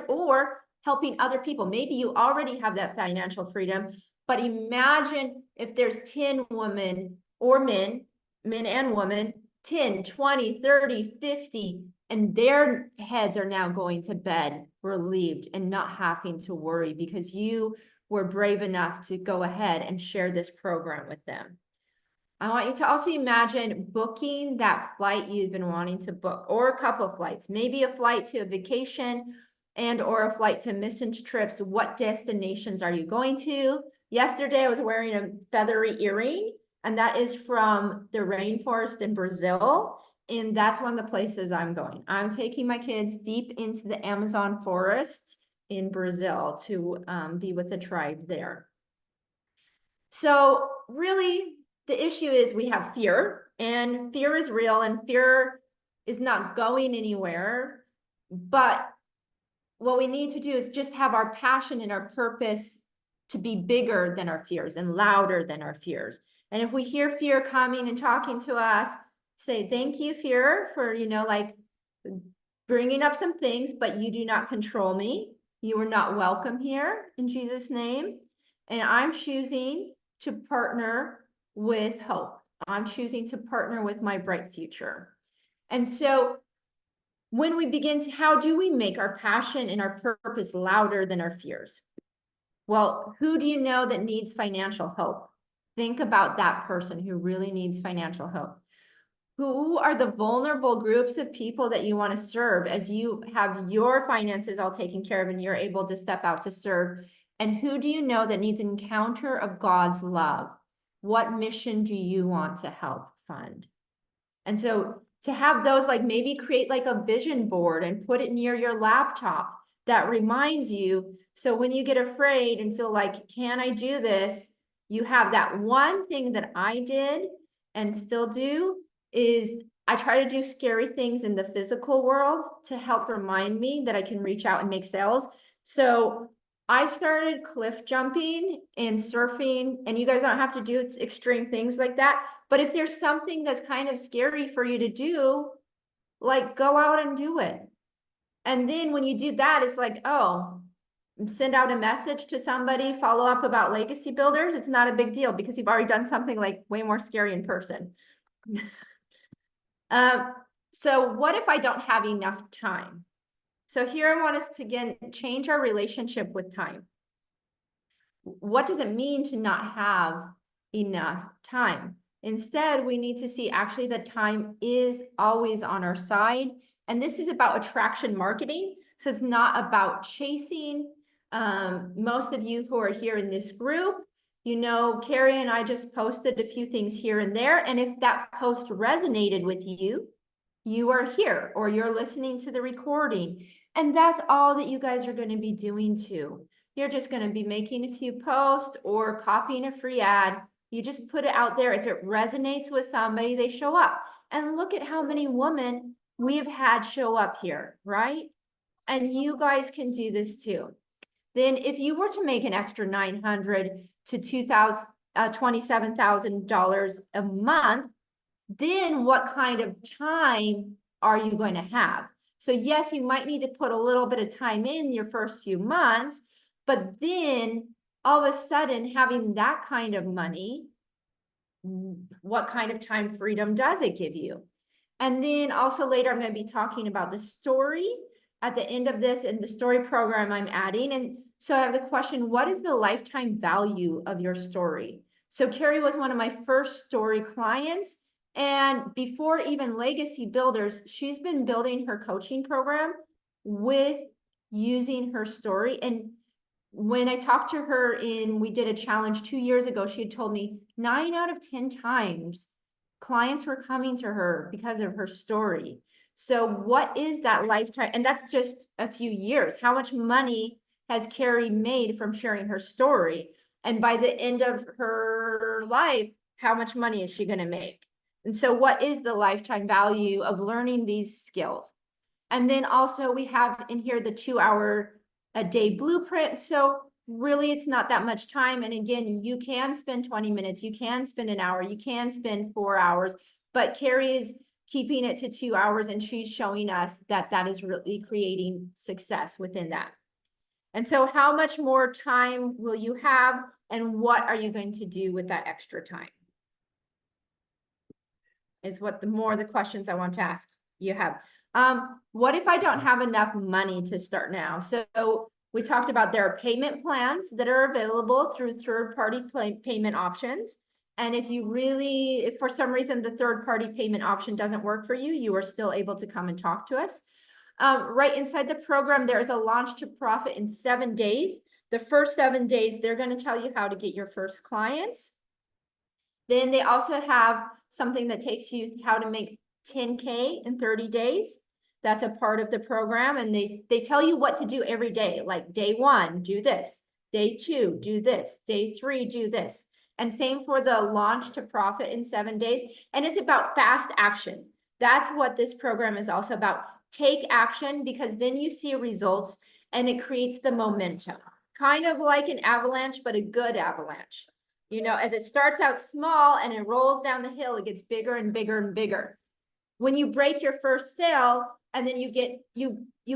or helping other people. Maybe you already have that financial freedom, but imagine if there's 10 women or men and women, 10, 20, 30, 50, and their heads are now going to bed relieved and not having to worry because you were brave enough to go ahead and share this program with them. I want you to also imagine booking that flight you've been wanting to book, or a couple of flights, maybe a flight to a vacation and or a flight to missions trips. What destinations are you going to? Yesterday, I was wearing a feathery earring, and that is from the rainforest in Brazil. And that's one of the places I'm going. I'm taking my kids deep into the Amazon forest in Brazil to be with the tribe there. So really, the issue is we have fear, and fear is real, and fear is not going anywhere. But what we need to do is just have our passion and our purpose to be bigger than our fears and louder than our fears. And if we hear fear coming and talking to us, say, thank you, fear, for, like bringing up some things, but you do not control me. You are not welcome here in Jesus' name. And I'm choosing to partner with hope. I'm choosing to partner with my bright future. And so when we begin to, how do we make our passion and our purpose louder than our fears? Well, who do you know that needs financial hope? Think about that person who really needs financial hope. Who are the vulnerable groups of people that you want to serve as you have your finances all taken care of and you're able to step out to serve? And who do you know that needs an encounter of God's love? What mission do you want to help fund? And so to have those, like maybe create like a vision board and put it near your laptop that reminds you. So when you get afraid and feel like, can I do this? You have that one thing that I did and still do is I try to do scary things in the physical world to help remind me that I can reach out and make sales. So I started cliff jumping and surfing, and you guys don't have to do extreme things like that. But if there's something that's kind of scary for you to do, like go out and do it. And then when you do that, it's like, oh, send out a message to somebody, follow up about legacy builders. It's not a big deal because you've already done something like way more scary in person. So what if I don't have enough time? So here I want us to again change our relationship with time. What does it mean to not have enough time? Instead, we need to see actually that time is always on our side. And this is about attraction marketing. So it's not about chasing. Most of you who are here in this group, Kari and I just posted a few things here and there. And if that post resonated with you, you are here or you're listening to the recording. And that's all that you guys are going to be doing too. You're just going to be making a few posts or copying a free ad. You just put it out there. If it resonates with somebody, they show up. And look at how many women we've had show up here, right? And you guys can do this too. Then if you were to make an extra $900 to $2,000 $27,000 a month, then what kind of time are you going to have? So yes, you might need to put a little bit of time in your first few months, but then all of a sudden having that kind of money, what kind of time freedom does it give you? And then also later, I'm going to be talking about the story at the end of this and the story program I'm adding. And so I have the question, what is the lifetime value of your story? So Kari was one of my first story clients. And before even Legacy Builders, she's been building her coaching program with using her story. And when I talked to her we did a challenge 2 years ago, she had told me 9 out of 10 times clients were coming to her because of her story. So what is that lifetime? And that's just a few years. How much money has Kari made from sharing her story? And by the end of her life, how much money is she going to make? And so what is the lifetime value of learning these skills? And then also we have in here the 2-hour a day blueprint. So really it's not that much time. And again, you can spend 20 minutes, you can spend an hour, you can spend 4 hours, but Kari is keeping it to 2 hours and she's showing us that that is really creating success within that. And so how much more time will you have and what are you going to do with that extra time? Is what the questions I want to ask you have. What if I don't have enough money to start now? So we talked about there are payment plans that are available through third-party payment options. And if for some reason the third-party payment option doesn't work for you, you are still able to come and talk to us. Right inside the program, there is a launch to profit in 7 days. The first 7 days, they're going to tell you how to get your first clients. Then they also have something that takes you how to make 10K in 30 days. That's a part of the program. And they tell you what to do every day. Like day 1, do this. Day 2, do this. Day 3, do this. And same for the launch to profit in 7 days. And it's about fast action. That's what this program is also about. Take action because then you see results and it creates the momentum. Kind of like an avalanche, but a good avalanche. You know, as it starts out small and it rolls down the hill, it gets bigger and bigger and bigger. When you break your first sale and then you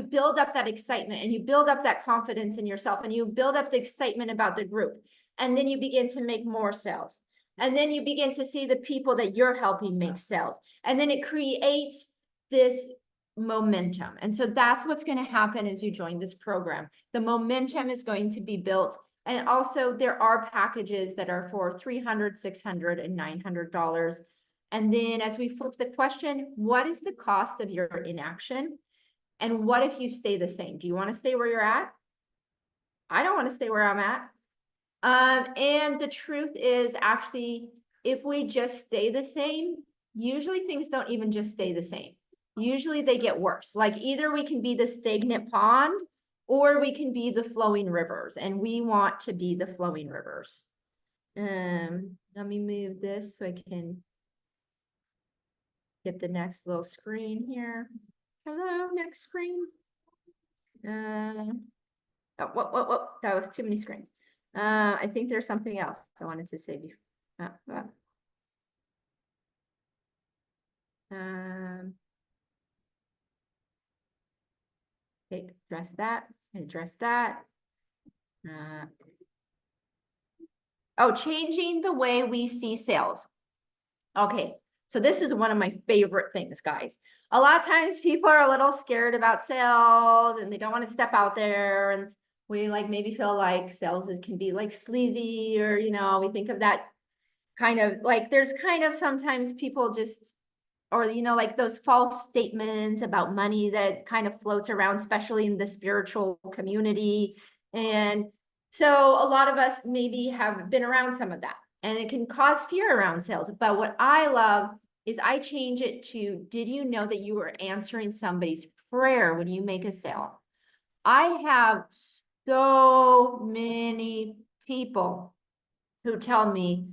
build up that excitement and you build up that confidence in yourself and you build up the excitement about the group. And then you begin to make more sales. And then you begin to see the people that you're helping make sales. And then it creates this momentum. And so that's what's going to happen as you join this program. The momentum is going to be built. And also there are packages that are for $300, $600, and $900. And then as we flip the question, what is the cost of your inaction? And what if you stay the same? Do you want to stay where you're at? I don't want to stay where I'm at. And the truth is actually, if we just stay the same, usually things don't even just stay the same. Usually they get worse. Like either we can be the stagnant pond or we can be the flowing rivers, and we want to be the flowing rivers. Let me move this so I can get the next little screen here. Hello, next screen. Oh, what? That was too many screens. I think there's something else I wanted to say before. Okay, address that. Changing the way we see sales. Okay, so this is one of my favorite things, guys. A lot of times people are a little scared about sales and they don't want to step out there, and we maybe feel like sales can be like sleazy, or we think of that kind of there's kind of sometimes people just, or like those false statements about money that kind of floats around, especially in the spiritual community. And so a lot of us maybe have been around some of that, and it can cause fear around sales. But what I love is I change it to, did you know that you are answering somebody's prayer when you make a sale? I have so many people who tell me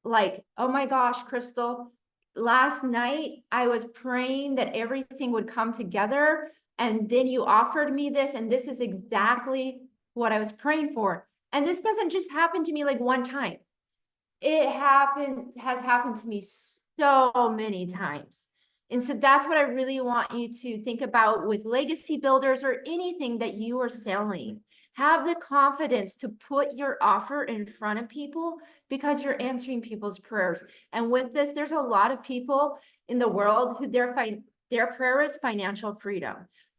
oh my gosh, Crystal, last night I was praying that everything would come together, and then you offered me this, and this is exactly what I was praying for. And this doesn't just happen to me one time. has happened to me so many times. And so that's what I really want you to think about with legacy builders or anything that you are selling. Have the confidence to put your offer in front of people because you're answering people's prayers. And with this, there's a lot of people in the world who their prayer is financial freedom.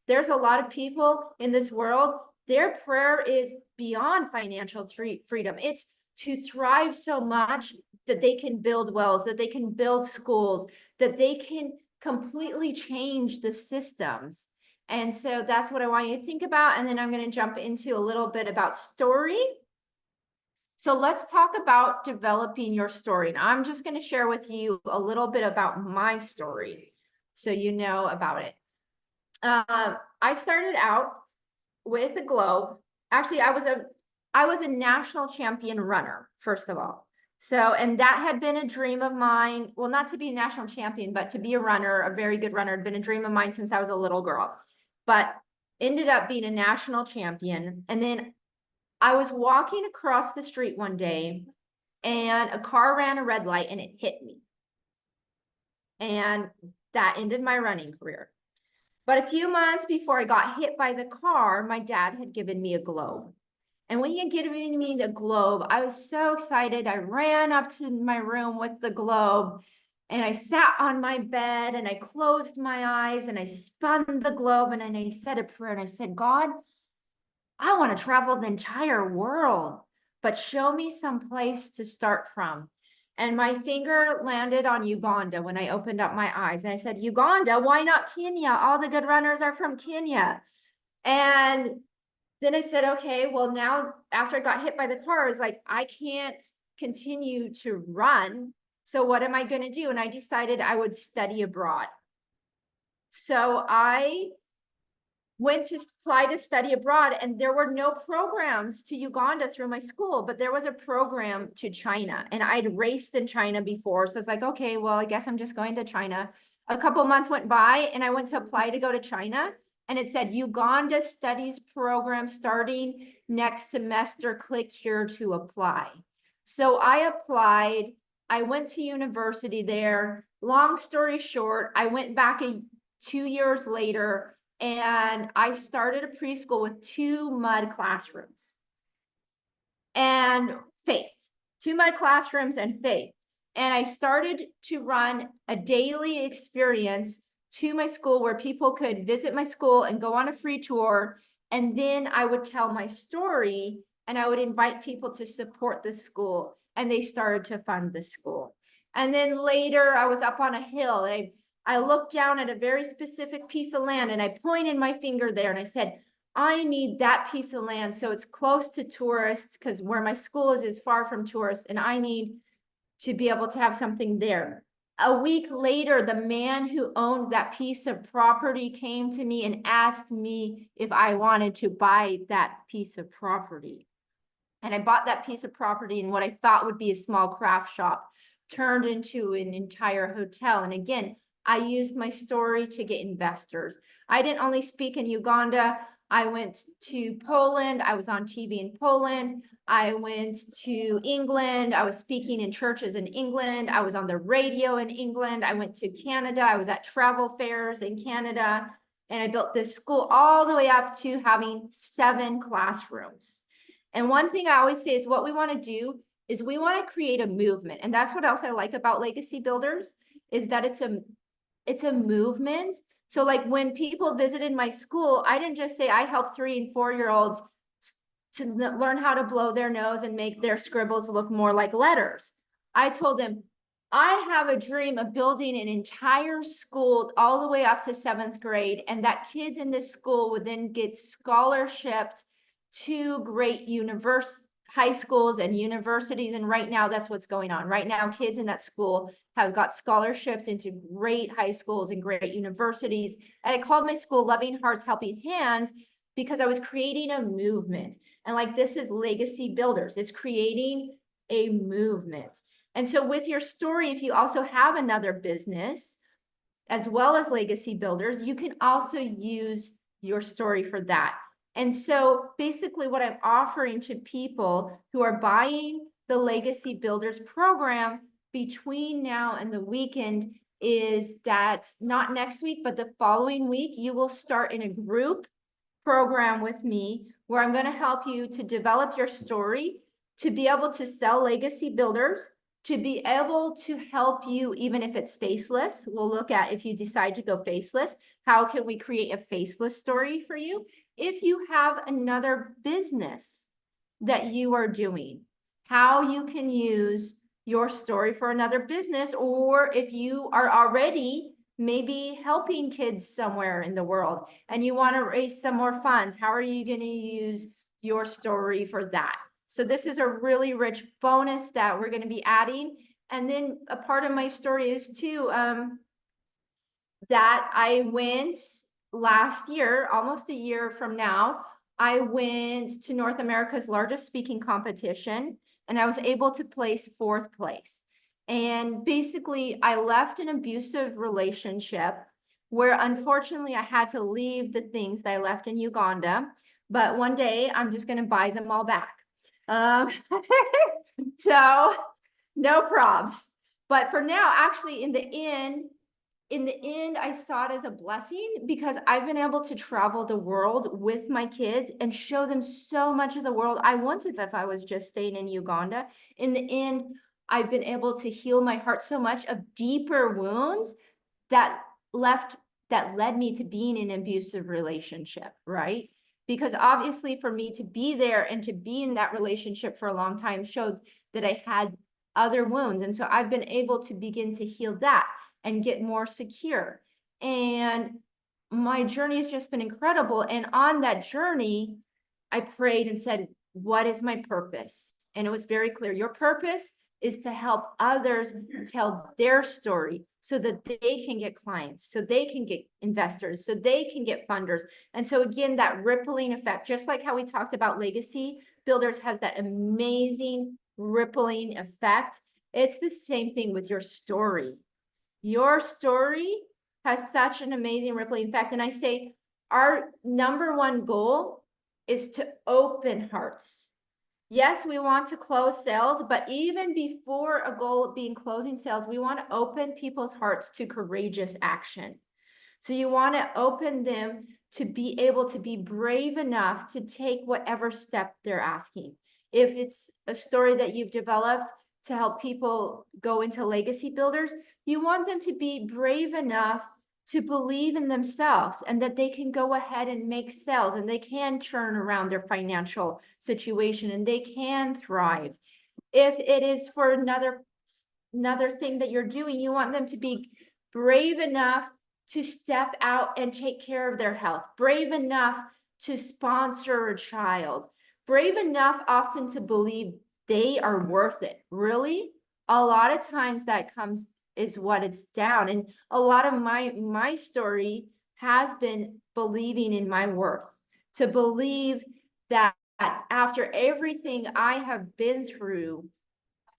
There's a lot of people in this world, their prayer is beyond financial freedom. It's to thrive so much that they can build wells, that they can build schools, that they can completely change the systems. And so that's what I want you to think about. And then I'm going to jump into a little bit about story. So let's talk about developing your story. And I'm just going to share with you a little bit about my story so you know about it. I started out with the Globe. Actually, I was a national champion runner, first of all. So, and that had been a dream of mine. Well, not to be a national champion, but to be a runner, a very good runner, had been a dream of mine since I was a little girl. But ended up being a national champion. And then I was walking across the street one day and a car ran a red light and it hit me. And that ended my running career. But a few months before I got hit by the car, my dad had given me a Globe. And when he had given me the Globe, I was so excited. I ran up to my room with the Globe and I sat on my bed and I closed my eyes and I spun the Globe and I said a prayer and I said, God, I want to travel the entire world, but show me some place to start from. And my finger landed on Uganda when I opened up my eyes. And I said, Uganda, why not Kenya? All the good runners are from Kenya. And then I said, okay, well, now after I got hit by the car, I was like, I can't continue to run. So what am I going to do? And I decided I would study abroad. So I went to apply to study abroad, and there were no programs to Uganda through my school, but there was a program to China, and I'd raced in China before. So it's like, okay, well, I guess I'm just going to China. A couple months went by and I went to apply to go to China, and it said Uganda studies program starting next semester, click here to apply. So I applied, I went to university there. Long story short, I went back 2 years later and I started a preschool with 2 mud classrooms and faith, 2 mud classrooms and faith. And I started to run a daily experience to my school where people could visit my school and go on a free tour. And then I would tell my story and I would invite people to support the school. And they started to fund the school. And then later I was up on a hill and I looked down at a very specific piece of land and I pointed my finger there and I said, I need that piece of land so it's close to tourists because where my school is far from tourists and I need to be able to have something there. A week later, the man who owned that piece of property came to me and asked me if I wanted to buy that piece of property. And I bought that piece of property in what I thought would be a small craft shop, turned into an entire hotel. And again, I used my story to get investors. I didn't only speak in Uganda. I went to Poland. I was on TV in Poland. I went to England. I was speaking in churches in England. I was on the radio in England. I went to Canada. I was at travel fairs in Canada. And I built this school all the way up to having 7 classrooms. And one thing I always say is what we want to do is we want to create a movement. And that's what else I like about Legacy Builders is that it's a movement. So like when people visited my school, I didn't just say I help 3 and 4-year-olds to learn how to blow their nose and make their scribbles look more like letters. I told them, I have a dream of building an entire school all the way up to 7th grade, and that kids in this school would then get scholarshiped to great high schools and universities. And right now that's what's going on. Right now, kids in that school have got scholarshiped into great high schools and great universities. And I called my school Loving Hearts, Helping Hands because I was creating a movement. And like, this is Legacy Builders. It's creating a movement. And so with your story, if you also have another business, as well as Legacy Builders, you can also use your story for that. And so basically what I'm offering to people who are buying the Legacy Builders program between now and the weekend is that not next week, but the following week, you will start in a group program with me where I'm going to help you to develop your story, to be able to sell Legacy Builders, to be able to help you, even if it's faceless. We'll look at, if you decide to go faceless, how can we create a faceless story for you? If you have another business that you are doing, how you can use your story for another business, or if you are already maybe helping kids somewhere in the world and you want to raise some more funds, how are you going to use your story for that? So this is a really rich bonus that we're going to be adding. And then a part of my story is too, that I went last year, almost a year from now, I went to North America's largest speaking competition, and I was able to place 4th place. And basically, I left an abusive relationship where unfortunately I had to leave the things that I left in Uganda. But one day I'm just going to buy them all back. So no probs. But for now, actually, in the end, I saw it as a blessing because I've been able to travel the world with my kids and show them so much of the world I wouldn't have if I was just staying in Uganda. In the end, I've been able to heal my heart so much of deeper wounds that led me to being in an abusive relationship, right? Because obviously for me to be there and to be in that relationship for a long time showed that I had other wounds. And so I've been able to begin to heal that and get more secure. And my journey has just been incredible. And on that journey, I prayed and said, what is my purpose? And it was very clear. Your purpose is to help others tell their story so that they can get clients, so they can get investors, so they can get funders. And so again, that rippling effect, just like how we talked about Legacy Builders has that amazing rippling effect. It's the same thing with your story. Your story has such an amazing rippling effect. And I say our number one goal is to open hearts. Yes, we want to close sales, but even before a goal of being closing sales, we want to open people's hearts to courageous action. So you want to open them to be able to be brave enough to take whatever step they're asking. If it's a story that you've developed to help people go into Legacy Builders, you want them to be brave enough to believe in themselves and that they can go ahead and make sales and they can turn around their financial situation and they can thrive. If it is for another thing that you're doing, you want them to be brave enough to step out and take care of their health, brave enough to sponsor a child, brave enough often to believe they are worth it. Really, a lot of times that is what it's down. And a lot of my story has been believing in my worth, to believe that after everything I have been through,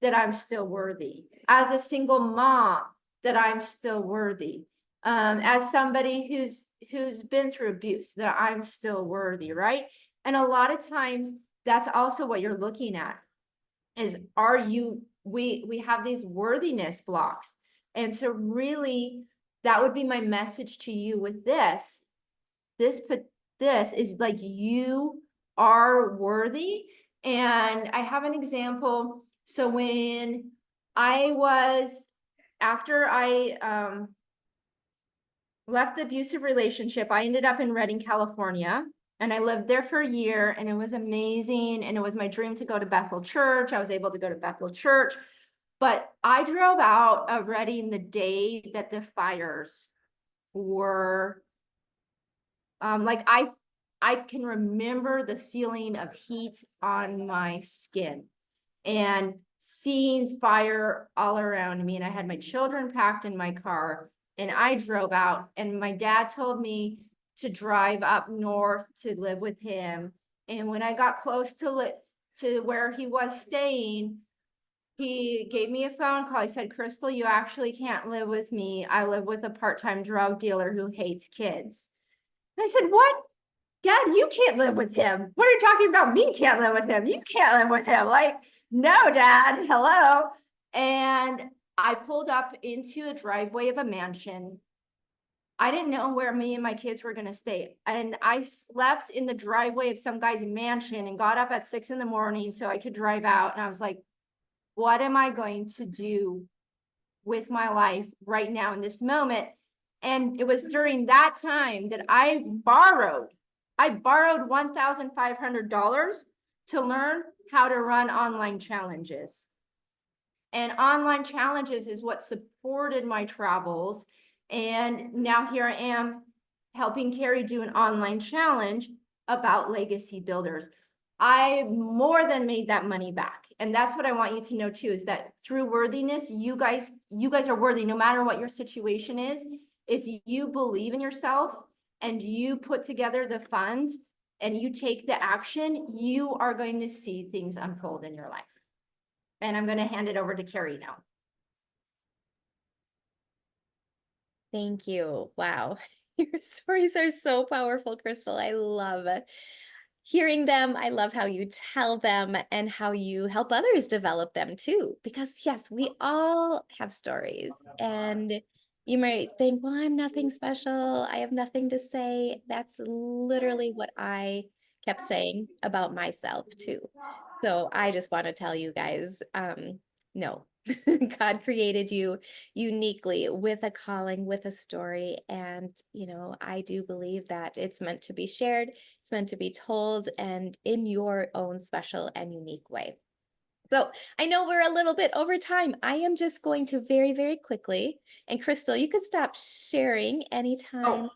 that I'm still worthy. As a single mom, that I'm still worthy. As somebody who's been through abuse, that I'm still worthy, right? And a lot of times that's also what you're looking at is, are you, we have these worthiness blocks. And so really that would be my message to you with this is like, you are worthy. And I have an example. So when after I left the abusive relationship, I ended up in Redding, California, and I lived there for a year, and it was amazing. And it was my dream to go to Bethel Church. I was able to go to Bethel Church, but I drove out of Redding the day that the fires were, like I can remember the feeling of heat on my skin and seeing fire all around me. And I had my children packed in my car and I drove out, and my dad told me to drive up north to live with him. And when I got close to where he was staying, he gave me a phone call. He said, Crystal, you actually can't live with me. I live with a part-time drug dealer who hates kids. And I said, what? Dad, you can't live with him. What are you talking about? Me can't live with him. You can't live with him. Like, No, Dad, hello. And I pulled up into a driveway of a mansion. I didn't know where me and my kids were gonna stay. And I slept in the driveway of some guy's mansion and got up at 6 in the morning so I could drive out. And I was like, what am I going to do with my life right now in this moment? And it was during that time that I borrowed $1,500 to learn how to run online challenges. And online challenges is what supported my travels. And now here I am helping Kari do an online challenge about legacy builders. I more than made that money back. And that's what I want you to know too, is that through worthiness, you guys are worthy no matter what your situation is. If you believe in yourself and you put together the funds and you take the action, you are going to see things unfold in your life. And I'm going to hand it over to Kari now. Thank you. Wow. Your stories are so powerful, Crystal. I love hearing them. I love how you tell them and how you help others develop them too. Because yes, we all have stories. And you might think, well, I'm nothing special. I have nothing to say. That's literally what I kept saying about myself too. So I just want to tell you guys, no, God created you uniquely with a calling, with a story. And, I do believe that it's meant to be shared, it's meant to be told, and in your own special and unique way. So I know we're a little bit over time. I am just going to very, very quickly. And Crystal, you can stop sharing anytime.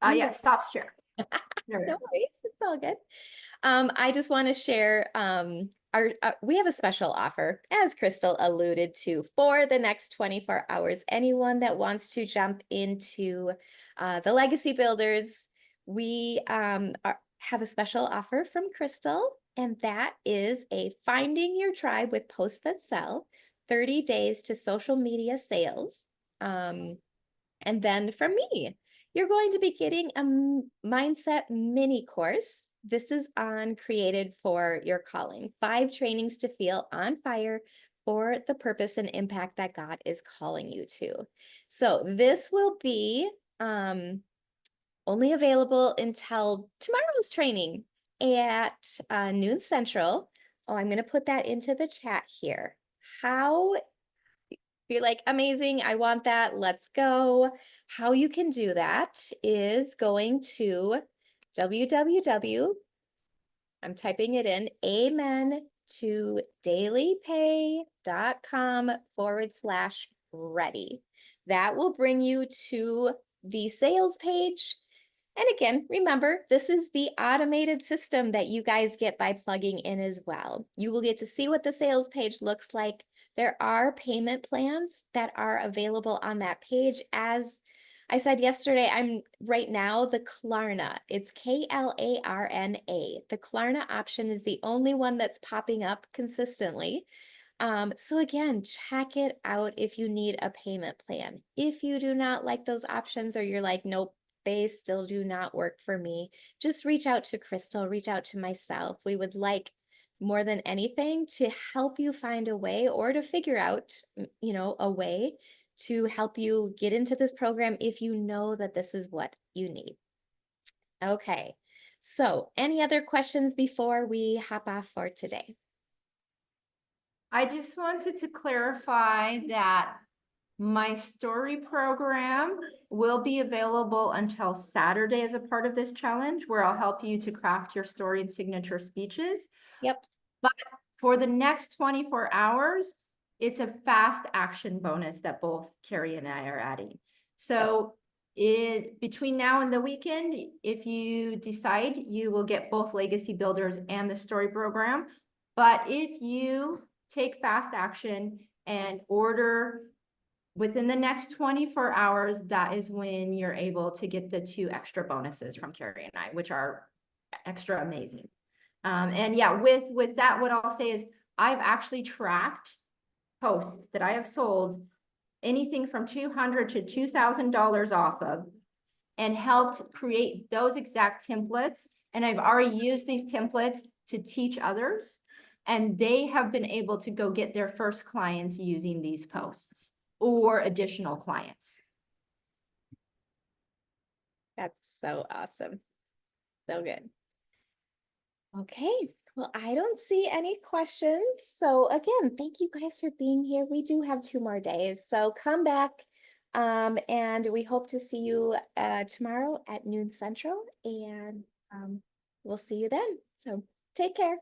Yeah, stop share. No worries, it's all good. I just want to share we have a special offer, as Crystal alluded to, for the next 24 hours. Anyone that wants to jump into the Legacy Builders, we have a special offer from Crystal, and that is a Finding Your Tribe with Posts That Sell, 30 days to social media sales. And then from me, you're going to be getting a mindset mini course. This is created for your calling. 5 trainings to feel on fire for the purpose and impact that God is calling you to. So this will be only available until tomorrow's training at noon Central. Oh, I'm going to put that into the chat here. How you're like, amazing, I want that, let's go. How you can do that is going to I'm typing it in, amen to dailypay.com/ready. That will bring you to the sales page. And again, remember, this is the automated system that you guys get by plugging in as well. You will get to see what the sales page looks like. There are payment plans that are available on that page. As I said yesterday, I'm right now the Klarna. It's Klarna. The Klarna option is the only one that's popping up consistently. So again, check it out if you need a payment plan. If you do not like those options or you're like, nope, they still do not work for me, just reach out to Crystal, reach out to myself. We would like more than anything to help you find a way or to figure out, a way to help you get into this program if you know that this is what you need. Okay, so any other questions before we hop off for today? I just wanted to clarify that my story program will be available until Saturday as a part of this challenge, where I'll help you to craft your story and signature speeches. Yep. But for the next 24 hours, it's a fast action bonus that both Kari and I are adding. So between now and the weekend, if you decide, you will get both Legacy Builders and the story program. But if you take fast action and order within the next 24 hours, that is when you're able to get the 2 extra bonuses from Kari and I, which are extra amazing. And yeah, with that, what I'll say is I've actually tracked posts that I have sold anything from $200 to $2,000 off of, and helped create those exact templates. And I've already used these templates to teach others. and they have been able to go get their first clients using these posts or additional clients. That's so awesome. So good. Okay, well, I don't see any questions. So again, thank you guys for being here. We do have 2 more days, so come back. And we hope to see you tomorrow at noon Central, and we'll see you then. So take care.